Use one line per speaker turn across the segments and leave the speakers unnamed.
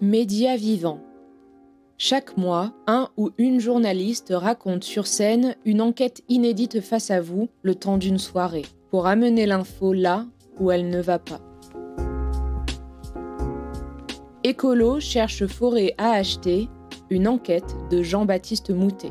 Média vivant. Chaque mois, un ou une journaliste raconte sur scène une enquête inédite face à vous le temps d'une soirée, pour amener l'info là où elle ne va pas. Écolo cherche forêt à acheter, une enquête de Jean-Baptiste Moutet.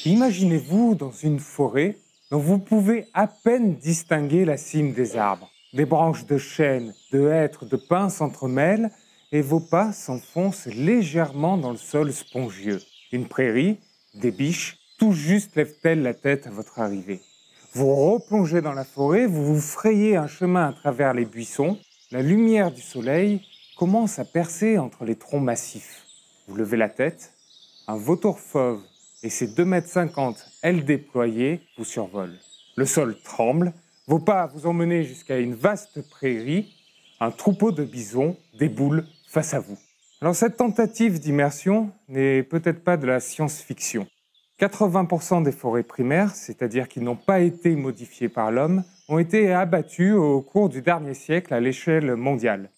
Imaginez-vous dans une forêt dont vous pouvez à peine distinguer la cime des arbres. Des branches de chêne, de hêtre, de pins s'entremêlent et vos pas s'enfoncent légèrement dans le sol spongieux. Une prairie, des biches, tout juste lèvent-elles la tête à votre arrivée. Vous replongez dans la forêt, vous vous frayez un chemin à travers les buissons. La lumière du soleil commence à percer entre les troncs massifs. Vous levez la tête, un vautour fauve et ses 2,50 m, ailes déployées, vous survolent. Le sol tremble, vos pas vous emmenez jusqu'à une vaste prairie, un troupeau de bisons déboule face à vous. Alors cette tentative d'immersion n'est peut-être pas de la science-fiction. 80% des forêts primaires, c'est-à-dire qui n'ont pas été modifiées par l'homme, ont été abattues au cours du dernier siècle à l'échelle mondiale.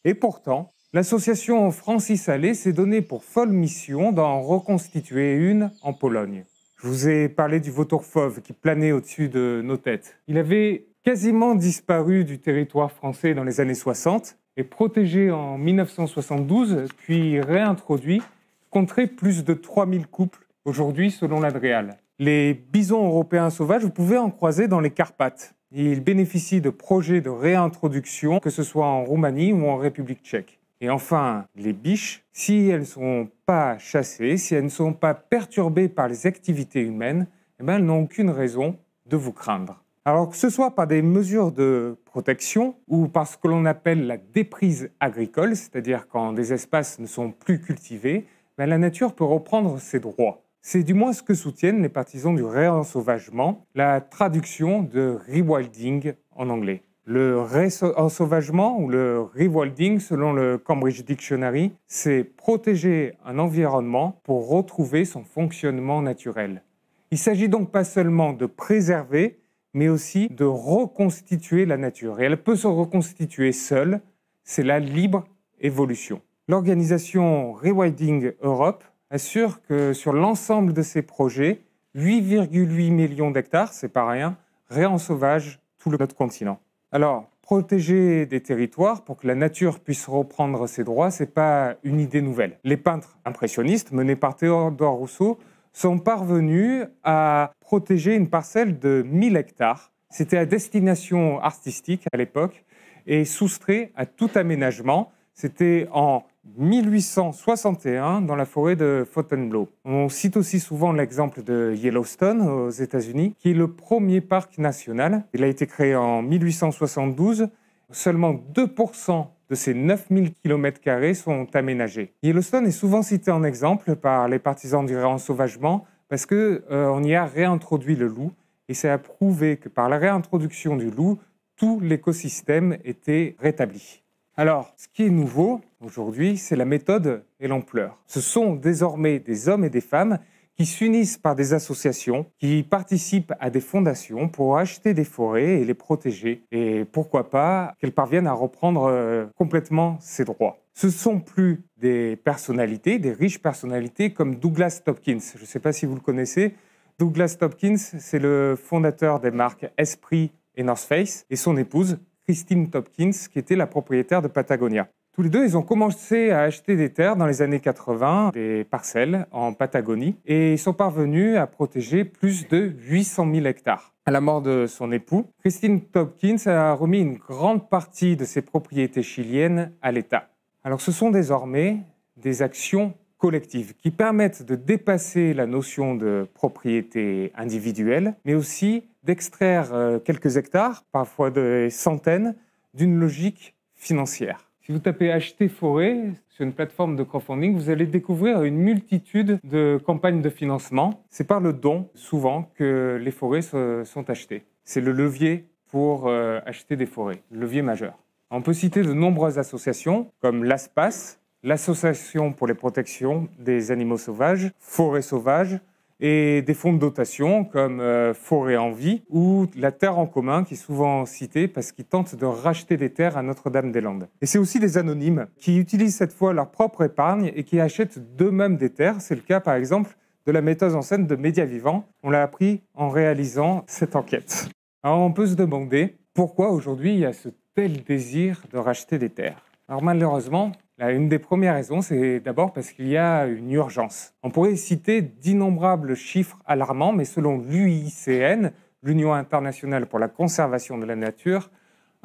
Et pourtant, l'association Francis Allais s'est donnée pour folle mission d'en reconstituer une en Pologne. Je vous ai parlé du vautour fauve qui planait au-dessus de nos têtes. Il avait quasiment disparu du territoire français dans les années 60 et protégé en 1972, puis réintroduit, compterait plus de 3000 couples aujourd'hui selon l'Adréal. Les bisons européens sauvages, vous pouvez en croiser dans les Carpates. Ils bénéficient de projets de réintroduction, que ce soit en Roumanie ou en République tchèque. Et enfin, les biches, si elles ne sont pas chassées, si elles ne sont pas perturbées par les activités humaines, elles n'ont aucune raison de vous craindre. Alors que ce soit par des mesures de protection ou par ce que l'on appelle la déprise agricole, c'est-à-dire quand des espaces ne sont plus cultivés, la nature peut reprendre ses droits. C'est du moins ce que soutiennent les partisans du réensauvagement, la traduction de rewilding en anglais. Le réensauvagement ou le rewilding, selon le Cambridge Dictionary, c'est protéger un environnement pour retrouver son fonctionnement naturel. Il ne s'agit donc pas seulement de préserver, mais aussi de reconstituer la nature. Et elle peut se reconstituer seule, c'est la libre évolution. L'organisation Rewilding Europe assure que sur l'ensemble de ces projets, 8,8 millions d'hectares, c'est pas rien, réensauvagent tout notre continent. Alors, protéger des territoires pour que la nature puisse reprendre ses droits, c'est pas une idée nouvelle. Les peintres impressionnistes, menés par Théodore Rousseau, sont parvenus à protéger une parcelle de 1000 hectares. C'était à destination artistique à l'époque et soustrait à tout aménagement. C'était en 1861 dans la forêt de Fontainebleau. On cite aussi souvent l'exemple de Yellowstone aux États-Unis, qui est le premier parc national. Il a été créé en 1872. Seulement 2% de ces 9000 km² sont aménagés. Yellowstone est souvent cité en exemple par les partisans du réensauvagement parce qu'on y a réintroduit le loup et ça a prouvé que par la réintroduction du loup, tout l'écosystème était rétabli. Alors, ce qui est nouveau aujourd'hui, c'est la méthode et l'ampleur. Ce sont désormais des hommes et des femmes qui s'unissent par des associations, qui participent à des fondations pour acheter des forêts et les protéger. Et pourquoi pas qu'elles parviennent à reprendre complètement ces droits. Ce ne sont plus des personnalités, des riches personnalités comme Douglas Tompkins. Je ne sais pas si vous le connaissez. Douglas Tompkins, c'est le fondateur des marques Esprit et North Face, et son épouse, Christine Tompkins, qui était la propriétaire de Patagonia. Tous les deux, ils ont commencé à acheter des terres dans les années 80, des parcelles en Patagonie, et ils sont parvenus à protéger plus de 800 000 hectares. À la mort de son époux, Christine Tompkins a remis une grande partie de ses propriétés chiliennes à l'État. Alors ce sont désormais des actions collectives qui permettent de dépasser la notion de propriété individuelle, mais aussi d'extraire quelques hectares, parfois des centaines, d'une logique financière. Si vous tapez « acheter forêt » sur une plateforme de crowdfunding, vous allez découvrir une multitude de campagnes de financement. C'est par le don, souvent, que les forêts sont achetées. C'est le levier pour acheter des forêts, le levier majeur. On peut citer de nombreuses associations, comme l'ASPAS, l'Association pour les protections des animaux sauvages, Forêts sauvages, et des fonds de dotation comme Forêt en vie ou la Terre en commun qui est souvent citée parce qu'ils tentent de racheter des terres à Notre-Dame-des-Landes. Et c'est aussi des anonymes qui utilisent cette fois leur propre épargne et qui achètent d'eux-mêmes des terres. C'est le cas par exemple de la metteuse en scène de Média Vivant. On l'a appris en réalisant cette enquête. Alors on peut se demander pourquoi aujourd'hui il y a ce tel désir de racheter des terres. Alors malheureusement, une des premières raisons, c'est d'abord parce qu'il y a une urgence. On pourrait citer d'innombrables chiffres alarmants, mais selon l'UICN, l'Union internationale pour la conservation de la nature,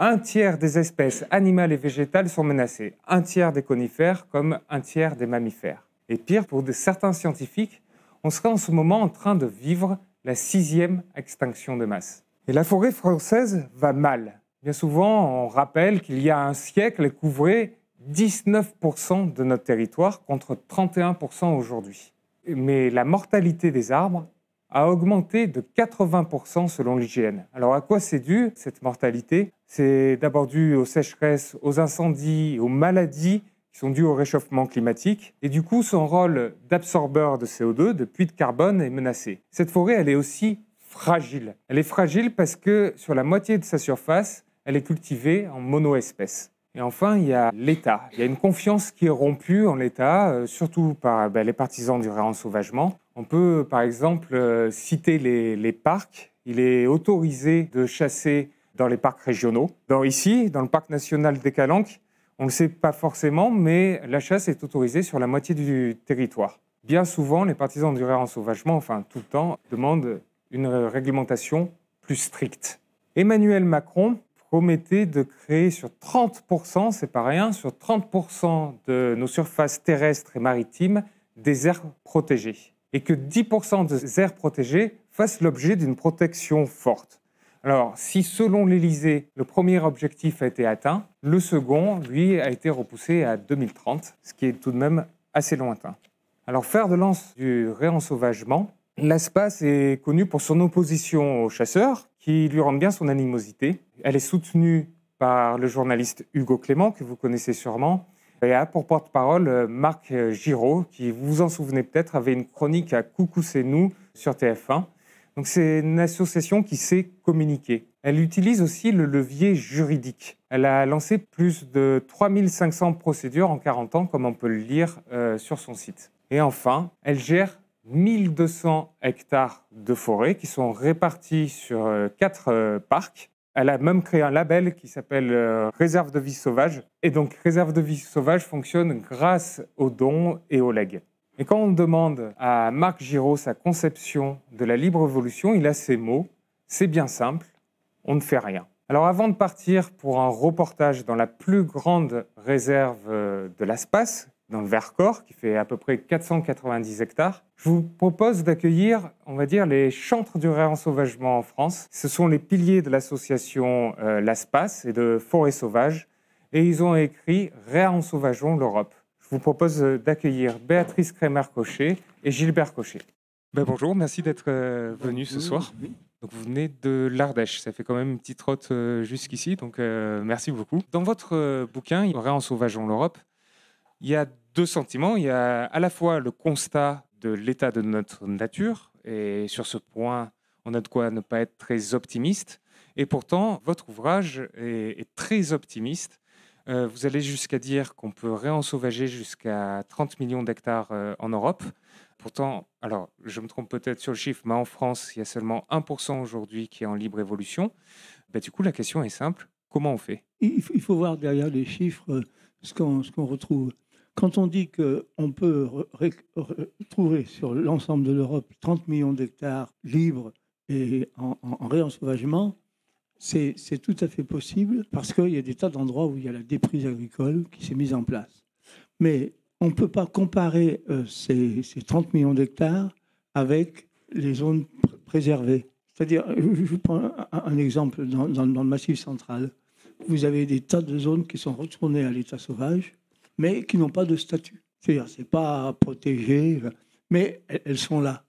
1/3 des espèces animales et végétales sont menacées, 1/3 des conifères comme 1/3 des mammifères. Et pire, pour certains scientifiques, on serait en ce moment en train de vivre la 6e extinction de masse. Et la forêt française va mal. Bien souvent, on rappelle qu'il y a un siècle, elle couvrait 19% de notre territoire contre 31% aujourd'hui. Mais la mortalité des arbres a augmenté de 80% selon l'IGN. Alors à quoi c'est dû cette mortalité? C'est d'abord dû aux sécheresses, aux incendies, aux maladies qui sont dues au réchauffement climatique. Et du coup, son rôle d'absorbeur de CO2, de puits de carbone, est menacé. Cette forêt, elle est aussi fragile. Elle est fragile parce que sur la moitié de sa surface, elle est cultivée en monoespèces. Et enfin, il y a l'État. Il y a une confiance qui est rompue en l'État, surtout par les partisans du réensauvagement. On peut, par exemple, citer les parcs. Il est autorisé de chasser dans les parcs régionaux. Ici, dans le parc national des Calanques, on ne le sait pas forcément, mais la chasse est autorisée sur la moitié du territoire. Bien souvent, les partisans du réensauvagement, enfin tout le temps, demandent une réglementation plus stricte. Emmanuel Macron promettait de créer sur 30%, c'est pas rien, sur 30% de nos surfaces terrestres et maritimes, des aires protégées. Et que 10% des aires protégées fassent l'objet d'une protection forte. Alors, si selon l'Élysée, le premier objectif a été atteint, le second, lui, a été repoussé à 2030, ce qui est tout de même assez lointain. Alors, fer de lance du réensauvagement, l'ASPAS est connue pour son opposition aux chasseurs, qui lui rendent bien son animosité. Elle est soutenue par le journaliste Hugo Clément, que vous connaissez sûrement, et a pour porte-parole Marc Giraud, qui, vous vous en souvenez peut-être, avait une chronique à Coucou c'est nous sur TF1. Donc c'est une association qui sait communiquer. Elle utilise aussi le levier juridique. Elle a lancé plus de 3500 procédures en 40 ans, comme on peut le lire sur son site. Et enfin, elle gère 1200 hectares de forêt qui sont répartis sur 4 parcs. Elle a même créé un label qui s'appelle Réserve de vie sauvage. Et donc, Réserve de vie sauvage fonctionne grâce aux dons et aux legs. Et quand on demande à Marc Giraud sa conception de la libre évolution, il a ces mots. C'est bien simple, on ne fait rien. Alors avant de partir pour un reportage dans la plus grande réserve de l'ASPAS, dans le Vercors, qui fait à peu près 490 hectares, je vous propose d'accueillir, on va dire, les chantres du réensauvagement en France. Ce sont les piliers de l'association l'ASPAS et de Forêts sauvages, et ils ont écrit « Réensauvageons l'Europe ». Je vous propose d'accueillir Béatrice Crémer-Cochet et Gilbert Cochet. Bonjour, merci d'être venu ce soir. Donc vous venez de l'Ardèche, ça fait quand même une petite trotte jusqu'ici, donc merci beaucoup. Dans votre bouquin, Réensauvageons l'Europe, il y a 2 sentiments. Il y a à la fois le constat de l'état de notre nature, et sur ce point, on a de quoi ne pas être très optimiste. Et pourtant, votre ouvrage est très optimiste. Vous allez jusqu'à dire qu'on peut réensauvager jusqu'à 30 millions d'hectares en Europe. Pourtant, alors je me trompe peut-être sur le chiffre, mais en France, il y a seulement 1% aujourd'hui qui est en libre évolution. Du coup, la question est simple. Comment on fait?
Il faut voir derrière les chiffres ce qu'on retrouve. Quand on dit qu'on peut retrouver sur l'ensemble de l'Europe 30 millions d'hectares libres et en réensauvagement, c'est tout à fait possible parce qu'il y a des tas d'endroits où il y a la déprise agricole qui s'est mise en place. Mais on ne peut pas comparer ces 30 millions d'hectares avec les zones préservées. C'est-à-dire, je prends un exemple dans le Massif central. Vous avez des tas de zones qui sont retournées à l'état sauvage, mais qui n'ont pas de statut. C'est-à-dire, ce n'est pas protégé, mais elles sont là.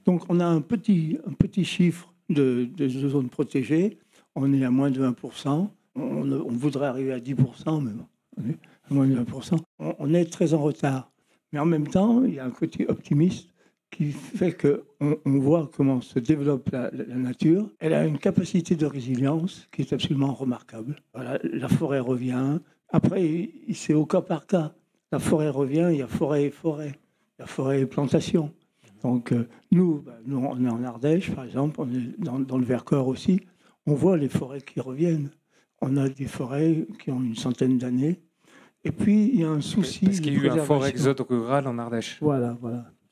Donc, on a un petit chiffre de zones protégées. On est à moins de 1%. on voudrait arriver à 10%, mais bon, on est à moins de 20%. On est très en retard. Mais en même temps, il y a un côté optimiste qui fait qu'on voit comment se développe la nature. Elle a une capacité de résilience qui est absolument remarquable. Voilà, la forêt revient. Après, c'est au cas par cas. La forêt revient, il y a forêt et forêt. Il y a forêt et plantation. Donc nous, on est en Ardèche, par exemple, on est dans le Vercors aussi. On voit les forêts qui reviennent. On a des forêts qui ont une centaine d'années. Et puis, il y a un souci.
Parce qu'il y a eu un fort exode rural en Ardèche.
Voilà,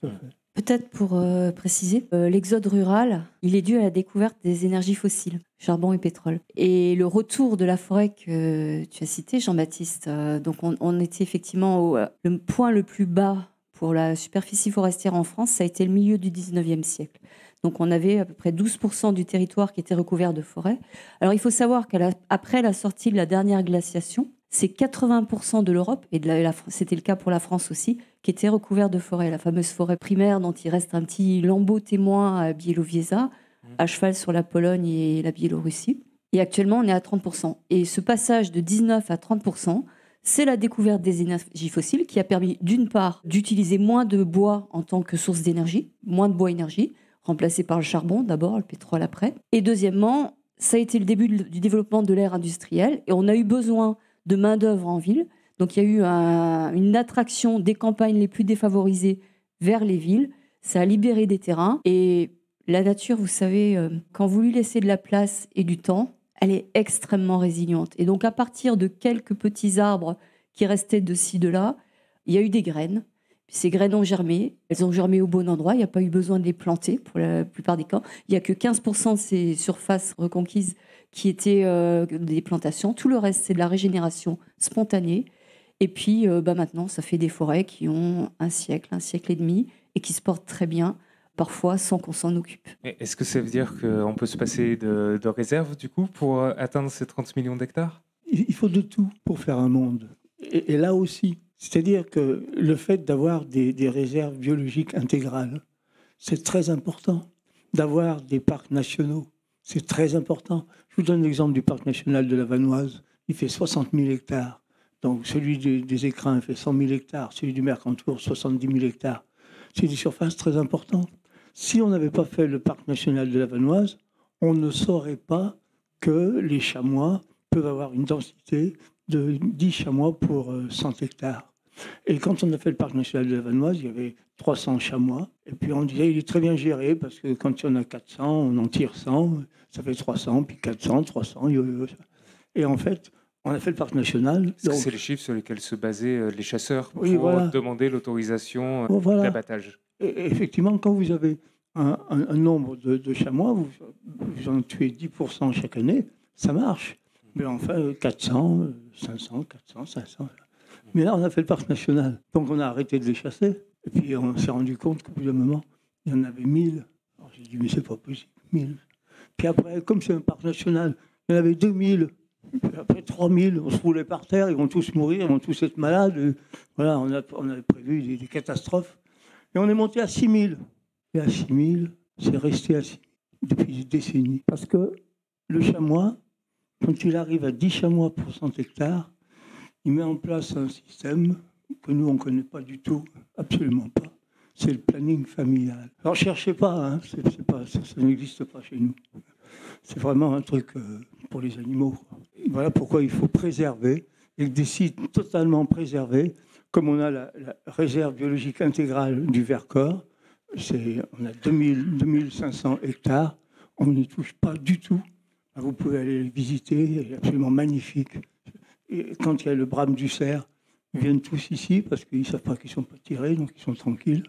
tout à fait.
Peut-être pour préciser, l'exode rural, il est dû à la découverte des énergies fossiles, charbon et pétrole. Et le retour de la forêt que tu as cité, Jean-Baptiste, donc on était effectivement le point le plus bas pour la superficie forestière en France, ça a été le milieu du 19e siècle. Donc on avait à peu près 12% du territoire qui était recouvert de forêt. Alors il faut savoir qu'après la sortie de la dernière glaciation, c'est 80% de l'Europe, et c'était le cas pour la France aussi, qui était recouvert de forêt. La fameuse forêt primaire dont il reste un petit lambeau témoin à Biélowieża, à cheval sur la Pologne et la Biélorussie. Et actuellement, on est à 30%. Et ce passage de 19 à 30%, c'est la découverte des énergies fossiles qui a permis, d'une part, d'utiliser moins de bois en tant que source d'énergie, moins de bois-énergie, remplacé par le charbon d'abord, le pétrole après. Et deuxièmement, ça a été le début du développement de l'ère industrielle, et on a eu besoin de main-d'œuvre en ville. Donc il y a eu une attraction des campagnes les plus défavorisées vers les villes. Ça a libéré des terrains. Et la nature, vous savez, quand vous lui laissez de la place et du temps, elle est extrêmement résiliente. Et donc à partir de quelques petits arbres qui restaient de ci, de là, il y a eu des graines. Ces graines ont germé. Elles ont germé au bon endroit. Il n'y a pas eu besoin de les planter pour la plupart des cas. Il n'y a que 15% de ces surfaces reconquises qui étaient des plantations. Tout le reste, c'est de la régénération spontanée. Et puis maintenant, ça fait des forêts qui ont un siècle et demi, et qui se portent très bien, parfois sans qu'on s'en occupe.
Est-ce que ça veut dire qu'on peut se passer de réserve, du coup, pour atteindre ces 30 millions d'hectares ?
Il faut de tout pour faire un monde. Et là aussi, c'est-à-dire que le fait d'avoir des réserves biologiques intégrales, c'est très important. D'avoir des parcs nationaux, c'est très important. Je vous donne l'exemple du parc national de la Vanoise. Il fait 60 000 hectares. Donc celui des Écrins fait 100 000 hectares. Celui du Mercantour, 70 000 hectares. C'est des surfaces très importantes. Si on n'avait pas fait le parc national de la Vanoise, on ne saurait pas que les chamois peuvent avoir une densité de 10 chamois pour 100 hectares. Et quand on a fait le parc national de la Vanoise, il y avait 300 chamois. Et puis on disait, il est très bien géré, parce que quand il y en a 400, on en tire 100, ça fait 300, puis 400, 300. Et en fait, on a fait le parc national.
Donc... C'est les chiffres sur lesquels se basaient les chasseurs pour
voilà.
demander l'autorisation d'abattage.
Et effectivement, quand vous avez un nombre de chamois, vous en tuez 10% chaque année, ça marche. Mais enfin, 400, 500, 400, 500... Mais là, on a fait le parc national. Donc, on a arrêté de les chasser. Et puis, on s'est rendu compte qu'au bout d'un moment, il y en avait 1000. Alors, j'ai dit, mais c'est pas possible, 1000. Puis après, comme c'est un parc national, il y en avait 2000. Puis après, 3000. On se roulait par terre, ils vont tous mourir, ils vont tous être malades. Et voilà, on avait prévu des catastrophes. Et on est monté à 6000. Et à 6000, c'est resté à 6000 depuis des décennies. Parce que le chamois, quand il arrive à 10 chamois pour 100 hectares, il met en place un système que nous, on ne connaît pas du tout, absolument pas. C'est le planning familial. Alors, ne cherchez pas, hein, ça n'existe pas chez nous. C'est vraiment un truc pour les animaux. Et voilà pourquoi il faut préserver, et des sites totalement préservés, comme on a la réserve biologique intégrale du Vercors. On a 2500 hectares, on n'y touche pas du tout. Vous pouvez aller les visiter, c'est absolument magnifique. Et quand il y a le brame du cerf, ils viennent tous ici parce qu'ils ne savent pas qu'ils ne sont pas tirés, donc ils sont tranquilles.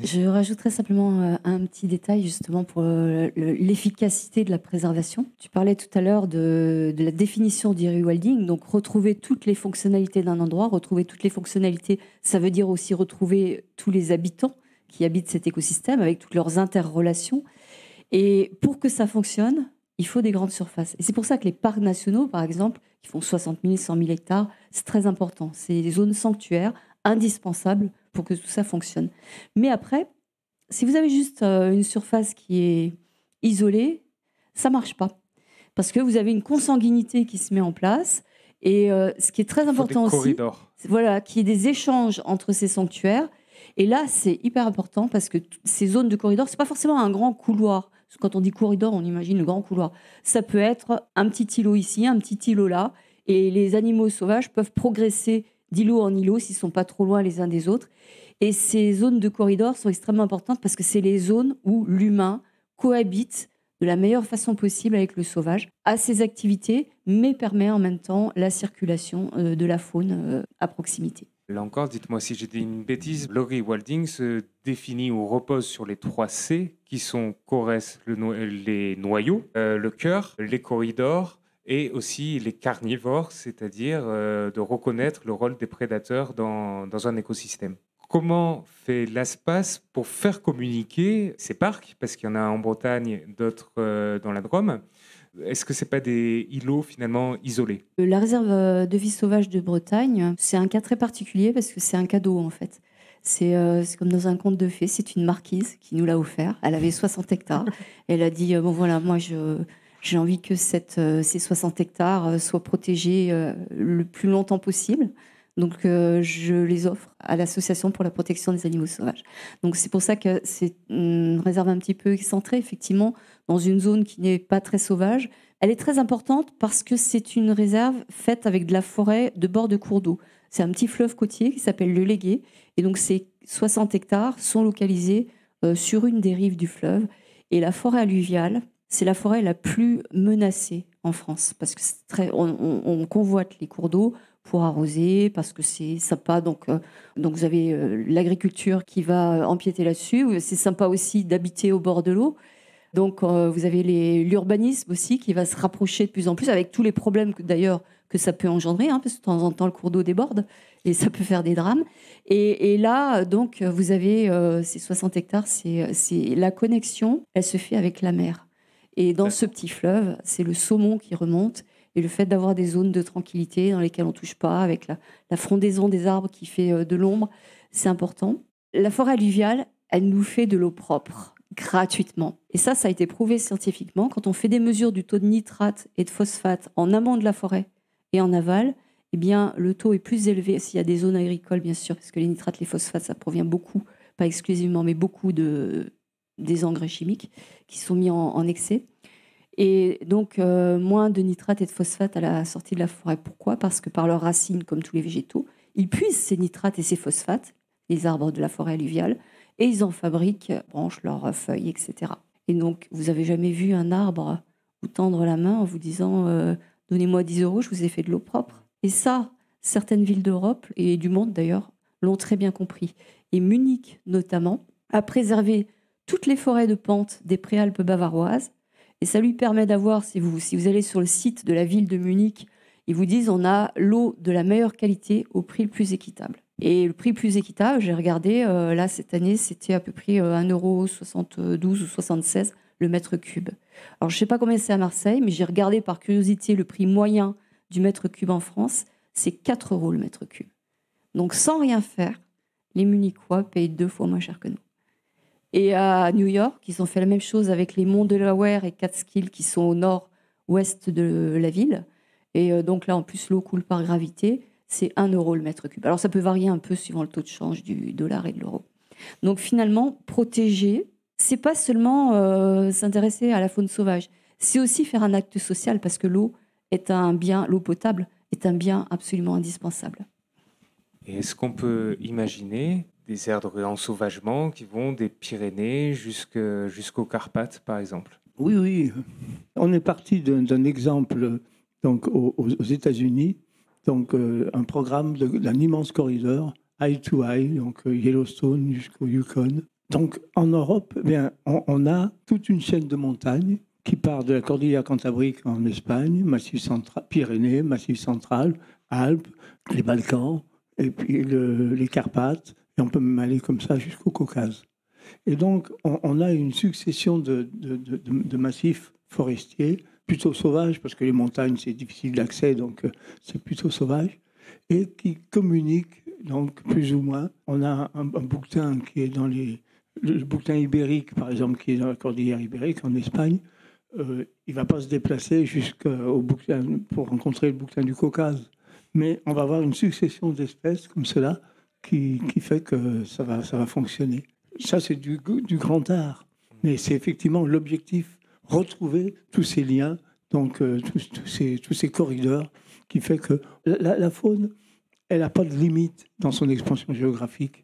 Je rajouterais simplement un petit détail justement pour l'efficacité de la préservation. Tu parlais tout à l'heure de la définition du rewilding, donc retrouver toutes les fonctionnalités d'un endroit, retrouver toutes les fonctionnalités, ça veut dire aussi retrouver tous les habitants qui habitent cet écosystème avec toutes leurs interrelations. Et pour que ça fonctionne, il faut des grandes surfaces. Et c'est pour ça que les parcs nationaux, par exemple, qui font 60 000, 100 000 hectares, c'est très important. C'est des zones sanctuaires indispensables pour que tout ça fonctionne. Mais après, si vous avez juste une surface qui est isolée, ça ne marche pas. parce que vous avez une consanguinité qui se met en place. Et ce qui est très important aussi, voilà, qu'il y ait des échanges entre ces sanctuaires. Et là, c'est hyper important parce que ces zones de corridor, c'est pas forcément un grand couloir. Parce que quand on dit corridor, on imagine le grand couloir. Ça peut être un petit îlot ici, un petit îlot là. Et les animaux sauvages peuvent progresser d'îlot en îlot s'ils sont pas trop loin les uns des autres. Et ces zones de corridor sont extrêmement importantes parce que c'est les zones où l'humain cohabite de la meilleure façon possible avec le sauvage, à ses activités, mais permet en même temps la circulation de la faune à proximité.
Là encore, dites-moi si j'ai dit une bêtise, Laurie Walding se définit ou repose sur les 3 C, qui sont Corès, les noyaux, le cœur, les corridors, et aussi les carnivores, c'est-à-dire de reconnaître le rôle des prédateurs dans un écosystème. Comment fait l'ASPAS pour faire communiquer ces parcs, parce qu'il y en a en Bretagne, d'autres dans la Drôme? Est-ce que ce n'est pas des îlots finalement isolés?
La réserve de vie sauvage de Bretagne, c'est un cas très particulier parce que c'est un cadeau en fait. C'est comme dans un conte de fées, c'est une marquise qui nous l'a offert. Elle avait 60 hectares. Elle a dit, bon voilà, moi j'ai envie que ces 60 hectares soient protégés le plus longtemps possible. Donc, je les offre à l'Association pour la protection des animaux sauvages. Donc, c'est pour ça que c'est une réserve un petit peu excentrée, effectivement, dans une zone qui n'est pas très sauvage. Elle est très importante parce que c'est une réserve faite avec de la forêt de bord de cours d'eau. C'est un petit fleuve côtier qui s'appelle le Légué. Et donc, ces 60 hectares sont localisés sur une des rives du fleuve. Et la forêt alluviale, c'est la forêt la plus menacée en France parce que on convoite les cours d'eau pour arroser, parce que c'est sympa. Donc vous avez l'agriculture qui va empiéter là-dessus. C'est sympa aussi d'habiter au bord de l'eau. Donc vous avez l'urbanisme aussi qui va se rapprocher de plus en plus, avec tous les problèmes d'ailleurs que ça peut engendrer, parce que de temps en temps le cours d'eau déborde et ça peut faire des drames. Et là, donc, vous avez ces 60 hectares, c'est la connexion, elle se fait avec la mer. Et dans ce petit fleuve, c'est le saumon qui remonte. Et le fait d'avoir des zones de tranquillité dans lesquelles on ne touche pas, avec la frondaison des arbres qui fait de l'ombre, c'est important. La forêt alluviale, elle nous fait de l'eau propre, gratuitement. Et ça a été prouvé scientifiquement. Quand on fait des mesures du taux de nitrate et de phosphate en amont de la forêt et en aval, eh bien, le taux est plus élevé s'il y a des zones agricoles, bien sûr, parce que les nitrates, les phosphates, ça provient beaucoup, pas exclusivement, mais beaucoup des engrais chimiques qui sont mis en excès. Et donc, moins de nitrates et de phosphates à la sortie de la forêt. Pourquoi ? Parce que par leurs racines, comme tous les végétaux, ils puisent ces nitrates et ces phosphates, les arbres de la forêt alluviale, et ils en fabriquent, branchent leurs feuilles, etc. Et donc, vous n'avez jamais vu un arbre vous tendre la main en vous disant « Donnez-moi 10 €, je vous ai fait de l'eau propre ». Et ça, certaines villes d'Europe, et du monde d'ailleurs, l'ont très bien compris. Et Munich, notamment, a préservé toutes les forêts de pente des préalpes bavaroises. Et ça lui permet d'avoir, si vous allez sur le site de la ville de Munich, ils vous disent on a l'eau de la meilleure qualité au prix le plus équitable. Et le prix le plus équitable, j'ai regardé, là cette année, c'était à peu près 1,72 € ou 76 le mètre cube. Alors je ne sais pas combien c'est à Marseille, mais j'ai regardé par curiosité le prix moyen du mètre cube en France, c'est 4 € le mètre cube. Donc sans rien faire, les Munichois payent 2 fois moins cher que nous. Et à New York, ils ont fait la même chose avec les monts Delaware et Catskill qui sont au nord-ouest de la ville. Et donc là, en plus, l'eau coule par gravité. C'est 1 € le mètre cube. Alors ça peut varier un peu suivant le taux de change du dollar et de l'euro. Donc finalement, protéger, c'est pas seulement s'intéresser à la faune sauvage. C'est aussi faire un acte social parce que l'eau est un bien, l'eau potable est un bien absolument indispensable.
Et est-ce qu'on peut imaginer des aires de réensauvagement qui vont des Pyrénées jusqu'aux Carpates, par exemple?
Oui. On est parti d'un exemple donc, aux États-Unis, donc un programme d'un immense corridor, Eye to Eye, donc Yellowstone jusqu'au Yukon. Donc en Europe, eh bien, on a toute une chaîne de montagnes qui part de la cordillère Cantabrique en Espagne, Massif central, Pyrénées, Massif central, Alpes, les Balkans, et puis les Carpates. Et on peut même aller comme ça jusqu'au Caucase. Et donc, on a une succession de massifs forestiers, plutôt sauvages, parce que les montagnes, c'est difficile d'accès, donc c'est plutôt sauvage, et qui communiquent, donc plus ou moins. On a un bouquetin qui est dans le bouquetin ibérique, par exemple, qui est dans la cordillère ibérique, en Espagne, il ne va pas se déplacer jusqu'au bouquetin pour rencontrer le bouquetin du Caucase. Mais on va avoir une succession d'espèces comme cela qui fait que ça va fonctionner. Ça, c'est du grand art. Mais c'est effectivement l'objectif, retrouver tous ces liens, donc tous ces corridors, qui fait que la faune, elle n'a pas de limite dans son expansion géographique.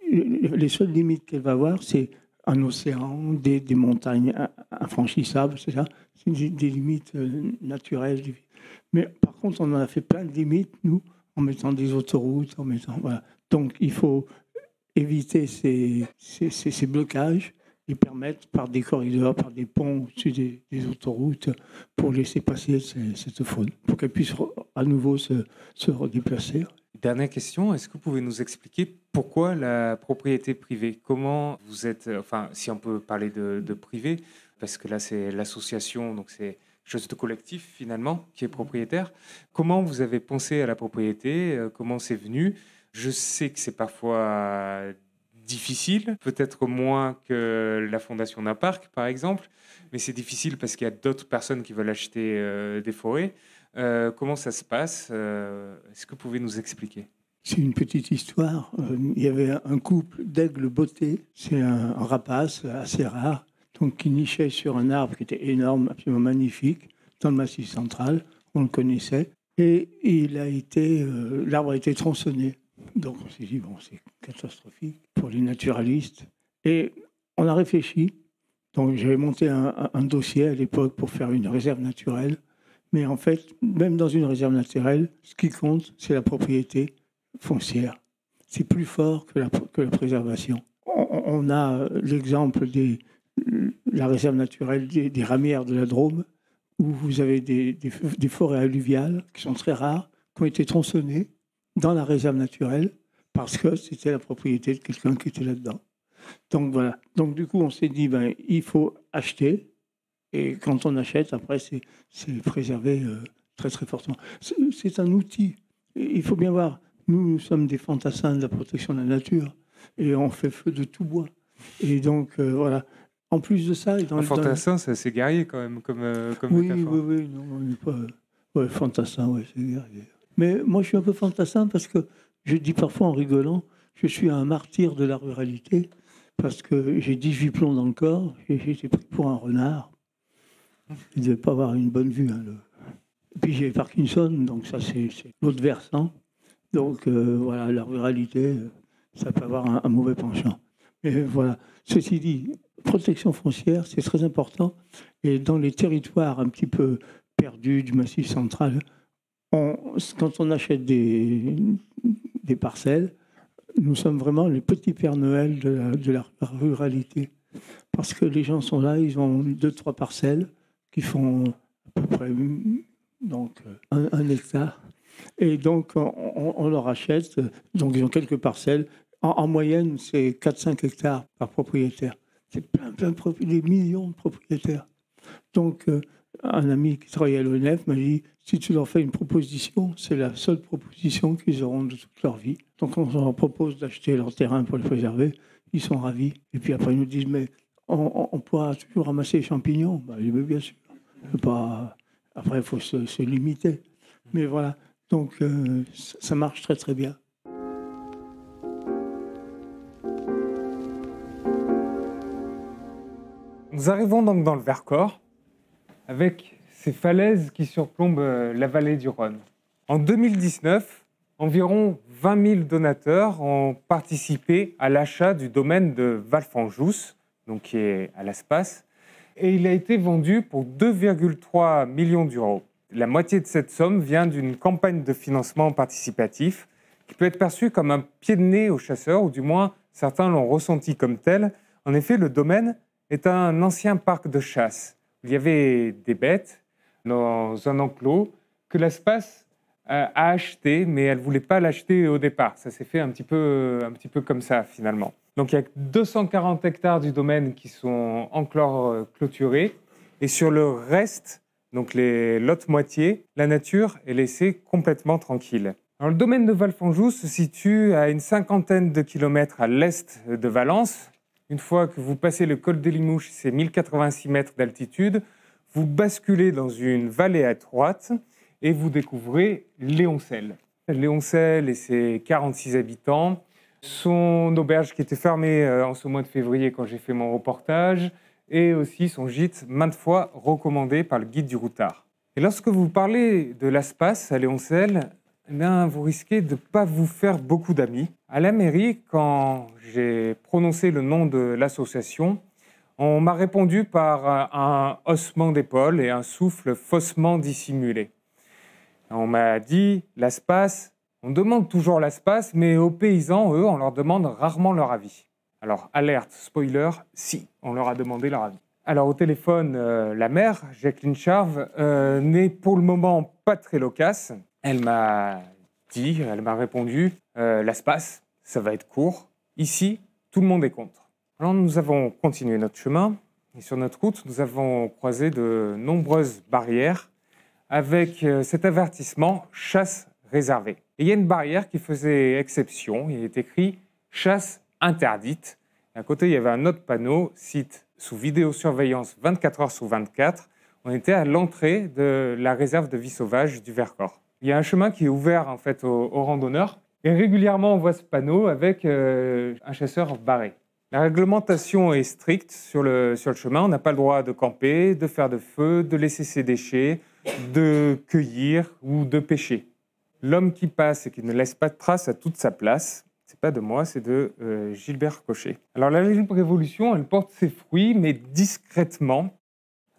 Les seules limites qu'elle va avoir, c'est un océan, des montagnes infranchissables, c'est ça. C'est des limites naturelles. Mais par contre, on en a fait plein de limites, nous, en mettant des autoroutes, voilà. Donc, il faut éviter ces blocages et permettre, par des corridors, par des ponts au-dessus des autoroutes, pour laisser passer cette faune, pour qu'elle puisse à nouveau se redéplacer.
Dernière question, est-ce que vous pouvez nous expliquer pourquoi la propriété privée? Comment vous êtes, enfin, si on peut parler de privé, parce que là, c'est l'association, donc c'est chose de collectif, finalement, qui est propriétaire. Comment vous avez pensé à la propriété? Comment c'est venu? Je sais que c'est parfois difficile, peut-être moins que la Fondation d'un parc, par exemple, mais c'est difficile parce qu'il y a d'autres personnes qui veulent acheter des forêts. Comment ça se passe? Est-ce que vous pouvez nous expliquer?
C'est une petite histoire. Il y avait un couple d'aigles bottés. C'est un rapace assez rare, donc qui nichait sur un arbre qui était énorme, absolument magnifique, dans le Massif central. On le connaissait. Et l'arbre a été tronçonné. Donc on s'est dit, bon, c'est catastrophique pour les naturalistes. Et on a réfléchi. Donc j'avais monté un dossier à l'époque pour faire une réserve naturelle. Mais en fait, même dans une réserve naturelle, ce qui compte, c'est la propriété foncière. C'est plus fort que la préservation. On a l'exemple de la réserve naturelle des ramières de la Drôme, où vous avez des forêts alluviales qui sont très rares, qui ont été tronçonnées dans la réserve naturelle parce que c'était la propriété de quelqu'un qui était là-dedans. Donc voilà. Donc du coup, on s'est dit, il faut acheter. Et quand on achète, après, c'est préservé très, très fortement. C'est un outil. Il faut bien voir, nous sommes des fantassins de la protection de la nature et on fait feu de tout bois. Et donc, voilà. En plus de ça...
Un fantassin, c'est assez guerrier quand même, comme métaphore.
Oui, non, on n'est pas... Ouais, fantassin, oui, c'est guerrier. Mais moi, je suis un peu fantassin parce que, je dis parfois en rigolant, je suis un martyr de la ruralité parce que j'ai 18 plombs dans le corps, j'ai été pris pour un renard. Il ne devait pas avoir une bonne vue. Hein, Et puis j'ai Parkinson, donc ça c'est l'autre versant. Donc voilà, la ruralité, ça peut avoir un mauvais penchant. Mais voilà, ceci dit, protection foncière, c'est très important. Et dans les territoires un petit peu perdus du Massif central, quand on achète des parcelles, nous sommes vraiment les petits Pères Noël de la ruralité. Parce que les gens sont là, ils ont 2-3 parcelles qui font à peu près donc, 1 hectare. Et donc, on leur achète. Donc, ils ont quelques parcelles. En moyenne, c'est 4-5 hectares par propriétaire. C'est des millions de propriétaires. Donc, un ami qui travaille à l'ONF m'a dit, si tu leur fais une proposition, c'est la seule proposition qu'ils auront de toute leur vie. Donc, quand on leur propose d'acheter leur terrain pour le préserver, ils sont ravis. Et puis après, ils nous disent, mais on pourra toujours ramasser les champignons. Je veux bien sûr. Après, il faut se limiter. Mais voilà. Donc, ça marche très, très bien.
Nous arrivons donc dans le Vercors, avec ces falaises qui surplombent la vallée du Rhône. En 2019, environ 20 000 donateurs ont participé à l'achat du domaine de Valfanjous, donc qui est à l'Espace, et il a été vendu pour 2,3 millions d'euros. La moitié de cette somme vient d'une campagne de financement participatif qui peut être perçue comme un pied de nez aux chasseurs, ou du moins certains l'ont ressenti comme tel. En effet, le domaine est un ancien parc de chasse. Il y avait des bêtes dans un enclos que l'Espace a acheté, mais elle ne voulait pas l'acheter au départ. Ça s'est fait un petit peu comme ça, finalement. Donc, il y a 240 hectares du domaine qui sont encore clôturés. Et sur le reste, donc l'autre moitié, la nature est laissée complètement tranquille. Alors, le domaine de Valfanjous se situe à une 50aine de kilomètres à l'est de Valence. Une fois que vous passez le col des Limouches, c'est 1086 mètres d'altitude. vous basculez dans une vallée étroite et vous découvrez Léoncel. Léoncel et ses 46 habitants, son auberge qui était fermée en ce mois de février quand j'ai fait mon reportage, et aussi son gîte maintes fois recommandé par le guide du routard. Et lorsque vous parlez de l'espace à Léoncel, eh bien, vous risquez de ne pas vous faire beaucoup d'amis. À la mairie, quand j'ai prononcé le nom de l'association, on m'a répondu par un haussement d'épaule et un souffle faussement dissimulé. On m'a dit l'espace, on demande toujours l'espace, mais aux paysans, eux, on leur demande rarement leur avis. Alors, alerte, spoiler, si, on leur a demandé leur avis. Alors, au téléphone, la maire, Jacqueline Charve, n'est pour le moment pas très loquace. Elle m'a répondu, l'espace, ça va être court. Ici, tout le monde est contre. Alors, nous avons continué notre chemin. Et sur notre route, nous avons croisé de nombreuses barrières avec cet avertissement « chasse réservée ». Et il y a une barrière qui faisait exception. Il est écrit « chasse interdite ». À côté, il y avait un autre panneau « site sous vidéosurveillance 24 heures sur 24 ». On était à l'entrée de la réserve de vie sauvage du Vercors. Il y a un chemin qui est ouvert en fait aux randonneurs. Et régulièrement, on voit ce panneau avec un chasseur barré. La réglementation est stricte sur le chemin. On n'a pas le droit de camper, de faire de feu, de laisser ses déchets, de cueillir ou de pêcher. L'homme qui passe et qui ne laisse pas de trace a toute sa place. C'est pas de moi, c'est de Gilbert Cochet. Alors la libre révolution, elle porte ses fruits, mais discrètement.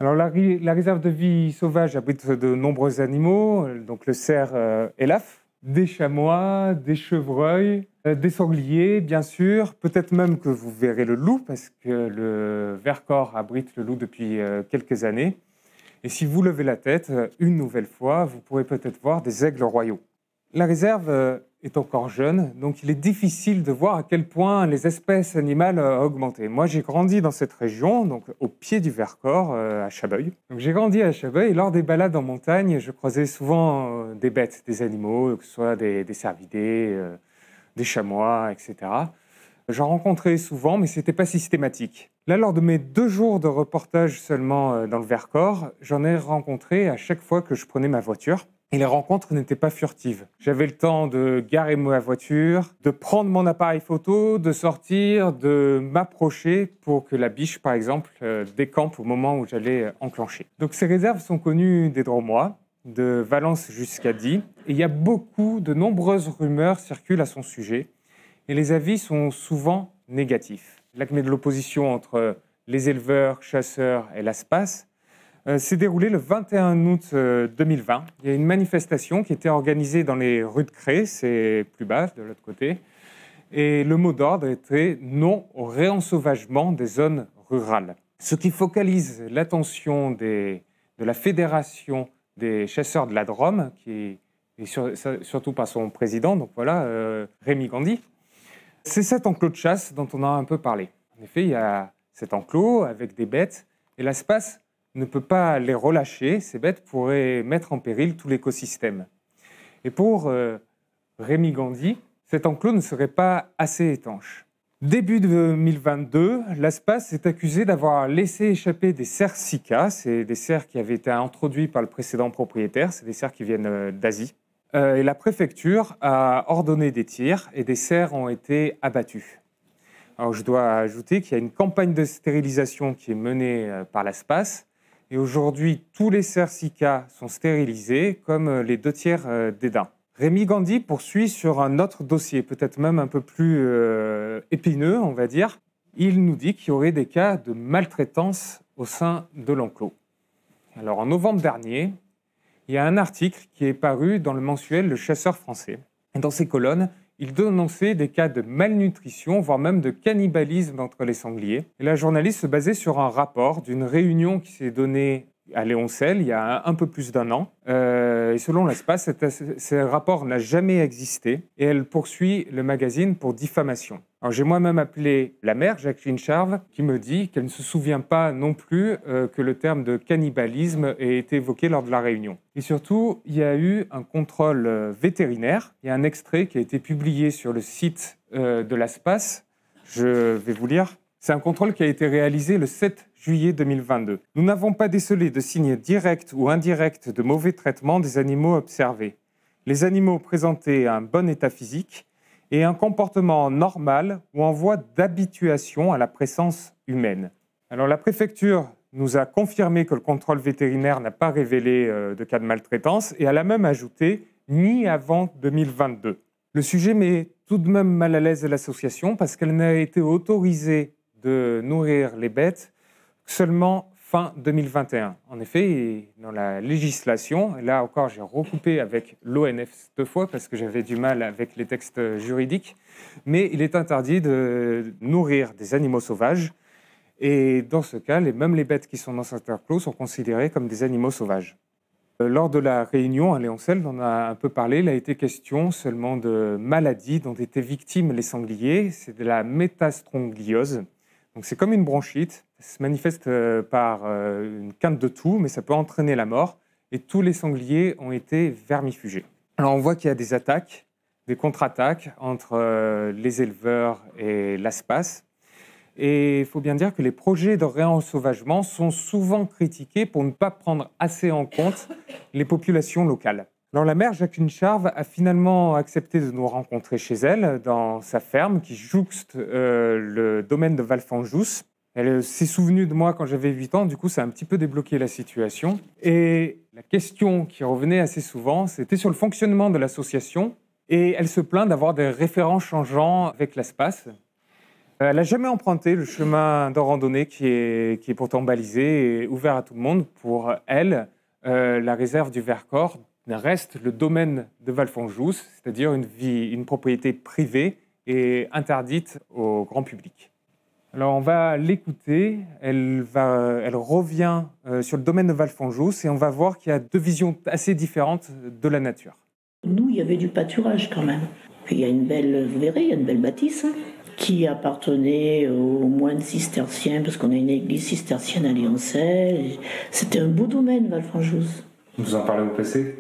Alors la réserve de vie sauvage abrite de nombreux animaux, donc le cerf et l'af, des chamois, des chevreuils, des sangliers, bien sûr. Peut-être même que vous verrez le loup, parce que le Vercors abrite le loup depuis quelques années. Et si vous levez la tête, une nouvelle fois, vous pourrez peut-être voir des aigles royaux. La réserve est encore jeune, donc il est difficile de voir à quel point les espèces animales ont augmenté. Moi, j'ai grandi dans cette région, donc au pied du Vercors, à Chabeuil. Donc j'ai grandi à Chabeuil, et lors des balades en montagne, je croisais souvent des bêtes, des animaux, que ce soit des cervidés, des chamois, etc. J'en rencontrais souvent, mais ce n'était pas systématique. Là, lors de mes 2 jours de reportage seulement dans le Vercors, j'en ai rencontré à chaque fois que je prenais ma voiture. Et les rencontres n'étaient pas furtives. J'avais le temps de garer ma voiture, de prendre mon appareil photo, de sortir, de m'approcher pour que la biche, par exemple, décampe au moment où j'allais enclencher. Donc ces réserves sont connues des Dromois, de Valence jusqu'à Die. Et il y a de nombreuses rumeurs circulent à son sujet. Et les avis sont souvent négatifs. L'acmé de l'opposition entre les éleveurs, chasseurs et l'espace s'est déroulé le 21 août 2020. Il y a une manifestation qui était organisée dans les rues de Cré, c'est plus bas, de l'autre côté. Et le mot d'ordre était « non au réensauvagement des zones rurales ». Ce qui focalise l'attention de la Fédération des chasseurs de la Drôme, qui est surtout par son président, donc voilà, Rémi Gandy. C'est cet enclos de chasse dont on a un peu parlé. En effet, il y a cet enclos avec des bêtes, et l'espace ne peut pas les relâcher. Ces bêtes pourraient mettre en péril tout l'écosystème. Et pour Rémi Gandy, cet enclos ne serait pas assez étanche. Début 2022, l'espace est accusé d'avoir laissé échapper des cerfs Sika. C'est des cerfs qui avaient été introduits par le précédent propriétaire. C'est des cerfs qui viennent d'Asie. Et la préfecture a ordonné des tirs et des cerfs ont été abattus. Alors je dois ajouter qu'il y a une campagne de stérilisation qui est menée par l'espace. Et aujourd'hui, tous les cerfs Sika sont stérilisés, comme les 2 tiers des daims. Rémi Gandy poursuit sur un autre dossier, peut-être même un peu plus épineux, on va dire. Il nous dit qu'il y aurait des cas de maltraitance au sein de l'enclos. Alors en novembre dernier, il y a un article qui est paru dans le mensuel Le Chasseur français. Et dans ces colonnes, il dénonçait des cas de malnutrition, voire même de cannibalisme entre les sangliers. Et la journaliste se basait sur un rapport d'une réunion qui s'est donnée à Léoncel il y a un peu plus d'1 an. Et selon l'espace, ce rapport n'a jamais existé et elle poursuit le magazine pour diffamation. Alors j'ai moi-même appelé la maire, Jacqueline Charve, qui me dit qu'elle ne se souvient pas non plus que le terme de cannibalisme ait été évoqué lors de la réunion. Et surtout, il y a eu un contrôle vétérinaire. Il y a un extrait qui a été publié sur le site de l'espace. Je vais vous lire. C'est un contrôle qui a été réalisé le 7 juillet 2022. Nous n'avons pas décelé de signes directs ou indirects de mauvais traitement des animaux observés. Les animaux présentaient un bon état physique et un comportement normal ou en voie d'habituation à la présence humaine. Alors la préfecture nous a confirmé que le contrôle vétérinaire n'a pas révélé de cas de maltraitance et elle a même ajouté « ni avant 2022 ». Le sujet met tout de même mal à l'aise l'association parce qu'elle n'a été autorisée de nourrir les bêtes seulement fin 2021. En effet, dans la législation, et là encore j'ai recoupé avec l'ONF cette fois parce que j'avais du mal avec les textes juridiques, mais il est interdit de nourrir des animaux sauvages. Et dans ce cas, même les bêtes qui sont dans cet enclos sont considérées comme des animaux sauvages. Lors de la réunion à Léoncel, on a un peu parlé, il a été question seulement de maladies dont étaient victimes les sangliers. C'est de la métastrongyliose. Donc c'est comme une bronchite, ça se manifeste par une quinte de toux, mais ça peut entraîner la mort. Et tous les sangliers ont été vermifugés. Alors on voit qu'il y a des attaques, des contre-attaques entre les éleveurs et l'ASPAS. Et il faut bien dire que les projets de réensauvagement sont souvent critiqués pour ne pas prendre assez en compte les populations locales. Alors la mère Jacqueline Charve a finalement accepté de nous rencontrer chez elle, dans sa ferme qui jouxte le domaine de Valfanjous. Elle s'est souvenue de moi quand j'avais 8 ans, du coup ça a un petit peu débloqué la situation. Et la question qui revenait assez souvent, c'était sur le fonctionnement de l'association. Et elle se plaint d'avoir des référents changeants avec l'ASPAS. Elle n'a jamais emprunté le chemin de randonnée qui est pourtant balisé et ouvert à tout le monde. Pour elle, la réserve du Vercors reste le domaine de Valfanjous, c'est-à-dire une propriété privée et interdite au grand public. Alors on va l'écouter, elle revient sur le domaine de Valfanjous et on va voir qu'il y a deux visions assez différentes de la nature.
Nous, il y avait du pâturage quand même. Puis il y a une belle, vous verrez, il y a une belle bâtisse qui appartenait aux moines cisterciens, parce qu'on a une église cistercienne à Léoncel. C'était un beau domaine, Valfanjous.
Vous en parlez au passé ?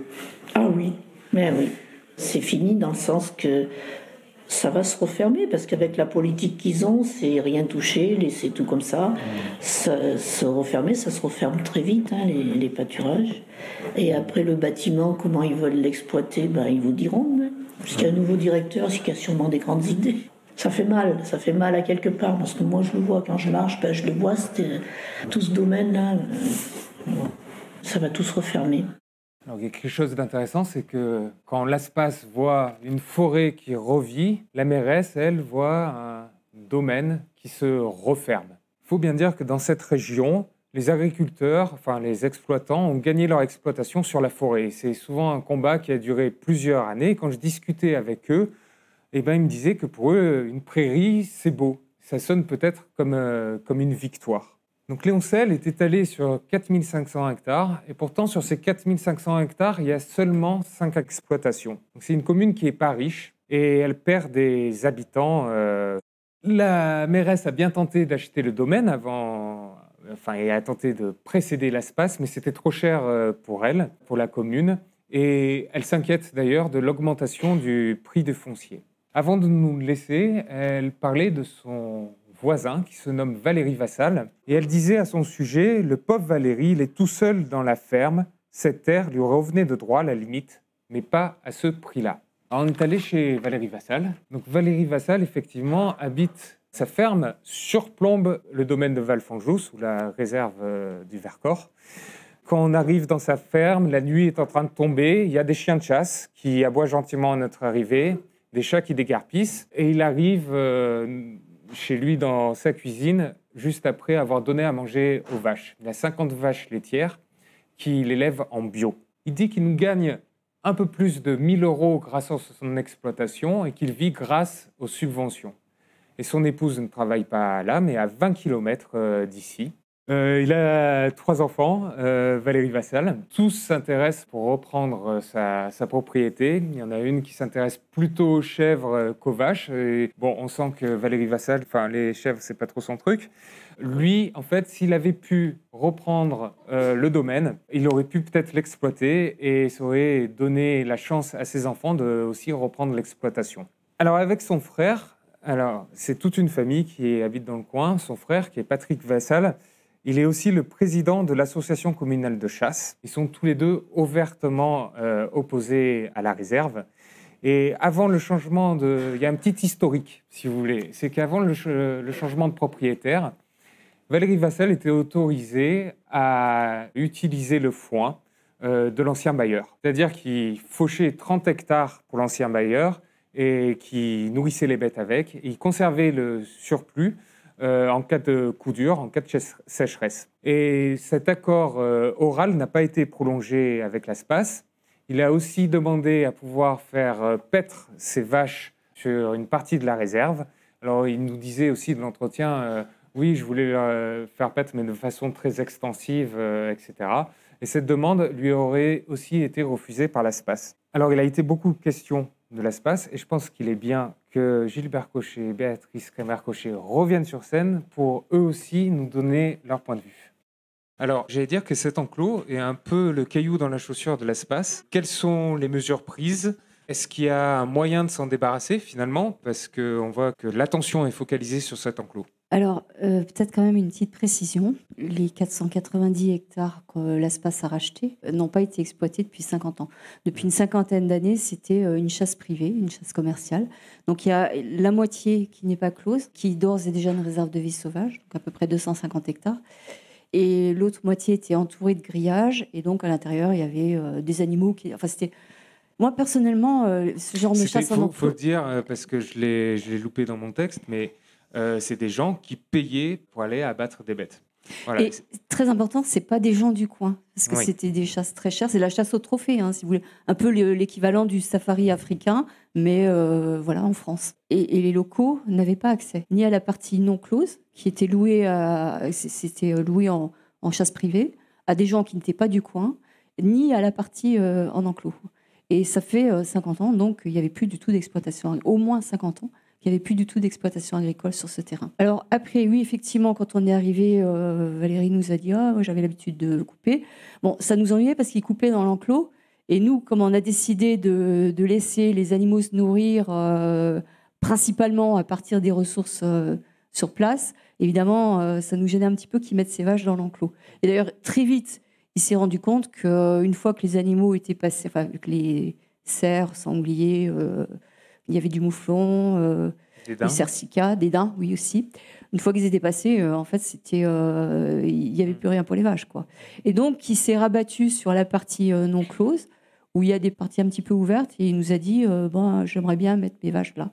Ah oui, mais oui. C'est fini dans le sens que ça va se refermer, parce qu'avec la politique qu'ils ont, c'est rien toucher, laisser tout comme ça. Ça se referme très vite, hein, les pâturages. Et après, le bâtiment, comment ils veulent l'exploiter, ils vous diront. Hein. Puisqu'il y a un nouveau directeur, c'est qu'il y a sûrement des grandes idées. Ça fait mal à quelque part, parce que moi je le vois quand je marche, je le vois, tout ce domaine-là, ça va tout se refermer.
Alors, il y a quelque chose d'intéressant, c'est que quand l'ASPAS voit une forêt qui revit, la mairesse, elle, voit un domaine qui se referme. Il faut bien dire que dans cette région, les agriculteurs, enfin les exploitants, ont gagné leur exploitation sur la forêt. C'est souvent un combat qui a duré plusieurs années. Quand je discutais avec eux, ils me disaient que pour eux, une prairie, c'est beau. Ça sonne peut-être comme une victoire. Donc Léoncel est étalé sur 4500 hectares, et pourtant sur ces 4500 hectares, il y a seulement 5 exploitations. Donc c'est une commune qui n'est pas riche, et elle perd des habitants. La mairesse a bien tenté d'acheter le domaine et a tenté de précéder l'ASPAS, mais c'était trop cher pour elle, pour la commune, et elle s'inquiète d'ailleurs de l'augmentation du prix du foncier. Avant de nous laisser, elle parlait de son voisin qui se nomme Valérie Vassal. Et elle disait à son sujet, le pauvre Valérie, il est tout seul dans la ferme. Cette terre lui revenait de droit à la limite, mais pas à ce prix-là. Alors on est allé chez Valérie Vassal. Donc Valérie Vassal, effectivement, habite sa ferme, surplombe le domaine de Valfanjous, ou la réserve du Vercors. Quand on arrive dans sa ferme, la nuit est en train de tomber. Il y a des chiens de chasse qui aboient gentiment à notre arrivée, des chats qui dégarpissent. Et il arrive chez lui dans sa cuisine, juste après avoir donné à manger aux vaches. Il a 50 vaches laitières qu'il élève en bio. Il dit qu'il nous gagne un peu plus de 1 000 € grâce à son exploitation et qu'il vit grâce aux subventions. Et son épouse ne travaille pas là, mais à 20 km d'ici. Il a 3 enfants, Valérie Vassal. Tous s'intéressent pour reprendre sa propriété. Il y en a une qui s'intéresse plutôt aux chèvres qu'aux vaches. Et bon, on sent que Valérie Vassal, les chèvres, c'est pas trop son truc. Lui, en fait, s'il avait pu reprendre le domaine, il aurait pu peut-être l'exploiter et ça aurait donné la chance à ses enfants de aussi reprendre l'exploitation. Alors, avec son frère, Alors, c'est toute une famille qui habite dans le coin. Son frère, qui est Patrick Vassal, il est aussi le président de l'association communale de chasse. Ils sont tous les deux ouvertement opposés à la réserve. Et avant le changement il y a un petit historique, si vous voulez. C'est qu'avant le changement de propriétaire, Valérie Vassal était autorisée à utiliser le foin de l'ancien bailleur. C'est-à-dire qu'il fauchait 30 hectares pour l'ancien bailleur et qui nourrissait les bêtes avec. Et il conservait le surplus en cas de coup dur, en cas de sécheresse. Et cet accord oral n'a pas été prolongé avec la SPAS. Il a aussi demandé à pouvoir faire paître ses vaches sur une partie de la réserve. Alors, il nous disait aussi de l'entretien, oui, je voulais faire paître, mais de façon très extensive, etc. Et cette demande lui aurait aussi été refusée par la SPAS. Alors, il a été beaucoup question de la SPAS, et je pense qu'il est bien que Gilbert Cochet et Béatrice Crémer-Cochet reviennent sur scène pour eux aussi nous donner leur point de vue. Alors, j'allais dire que cet enclos est un peu le caillou dans la chaussure de la SPAS. Quelles sont les mesures prises ? Est-ce qu'il y a un moyen de s'en débarrasser finalement ? Parce qu'on voit que l'attention est focalisée sur cet enclos.
Alors, peut-être quand même une petite précision. Les 490 hectares que l'ASPAS a rachetés n'ont pas été exploités depuis 50 ans. Depuis une cinquantaine d'années, c'était une chasse privée, une chasse commerciale. Donc, il y a la moitié qui n'est pas close, qui d'ores et déjà une réserve de vie sauvage, donc à peu près 250 hectares. Et l'autre moitié était entourée de grillages. Et donc, à l'intérieur, il y avait des animaux qui... Enfin, c'était... Moi, personnellement, ce genre de chasse en enclos...
Il faut le dire, parce que je l'ai loupé dans mon texte, mais... c'est des gens qui payaient pour aller abattre des bêtes. Voilà.
Et très important, c'est pas des gens du coin, parce que
Oui.
c'était des chasses très chères. C'est la chasse au trophée, si vous voulez, un peu l'équivalent du safari africain, mais voilà, en France. Et les locaux n'avaient pas accès ni à la partie non close, qui était louée, c'était loué en chasse privée, à des gens qui n'étaient pas du coin, ni à la partie en enclos. Et ça fait 50 ans, donc il n'y avait plus du tout d'exploitation, au moins 50 ans. Il n'y avait plus du tout d'exploitation agricole sur ce terrain. Alors après, oui, effectivement, quand on est arrivé, Valérie nous a dit « Ah, moi j'avais l'habitude de couper ». Bon, ça nous ennuyait parce qu'il coupait dans l'enclos. Et nous, comme on a décidé de laisser les animaux se nourrir principalement à partir des ressources sur place, évidemment, ça nous gênait un petit peu qu'ils mettent ces vaches dans l'enclos. Et d'ailleurs, très vite, il s'est rendu compte qu'une fois que les animaux étaient passés, enfin, que les cerfs, sangliers... il y avait du mouflon, des cercicas, des daims, oui aussi. Une fois qu'ils étaient passés, en fait, il n'y avait plus rien pour les vaches, quoi. Et donc, il s'est rabattu sur la partie non close, où il y a des parties un petit peu ouvertes, et il nous a dit bon, j'aimerais bien mettre mes vaches là.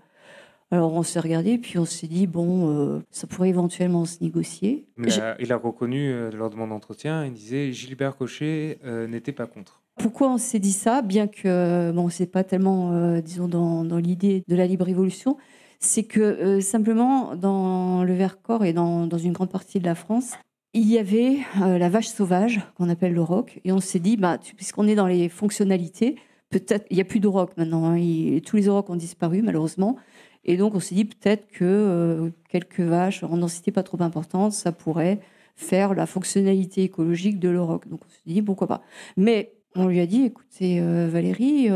Alors, on s'est regardé, puis on s'est dit bon, ça pourrait éventuellement se négocier.
Mais il a reconnu, lors de mon entretien, il disait Gilbert Cochet n'était pas contre.
Pourquoi on s'est dit ça, bien que bon, c'est pas tellement, disons, dans l'idée de la libre évolution, c'est que simplement dans le Vercors et dans une grande partie de la France, il y avait la vache sauvage qu'on appelle le roc, et on s'est dit, puisqu'on est dans les fonctionnalités, peut-être il y a plus de roc maintenant, tous les aurochs ont disparu malheureusement, et donc on s'est dit peut-être que quelques vaches en densité pas trop importante, ça pourrait faire la fonctionnalité écologique de l'auroch. Donc on s'est dit pourquoi pas. Mais on lui a dit, écoutez, Valérie,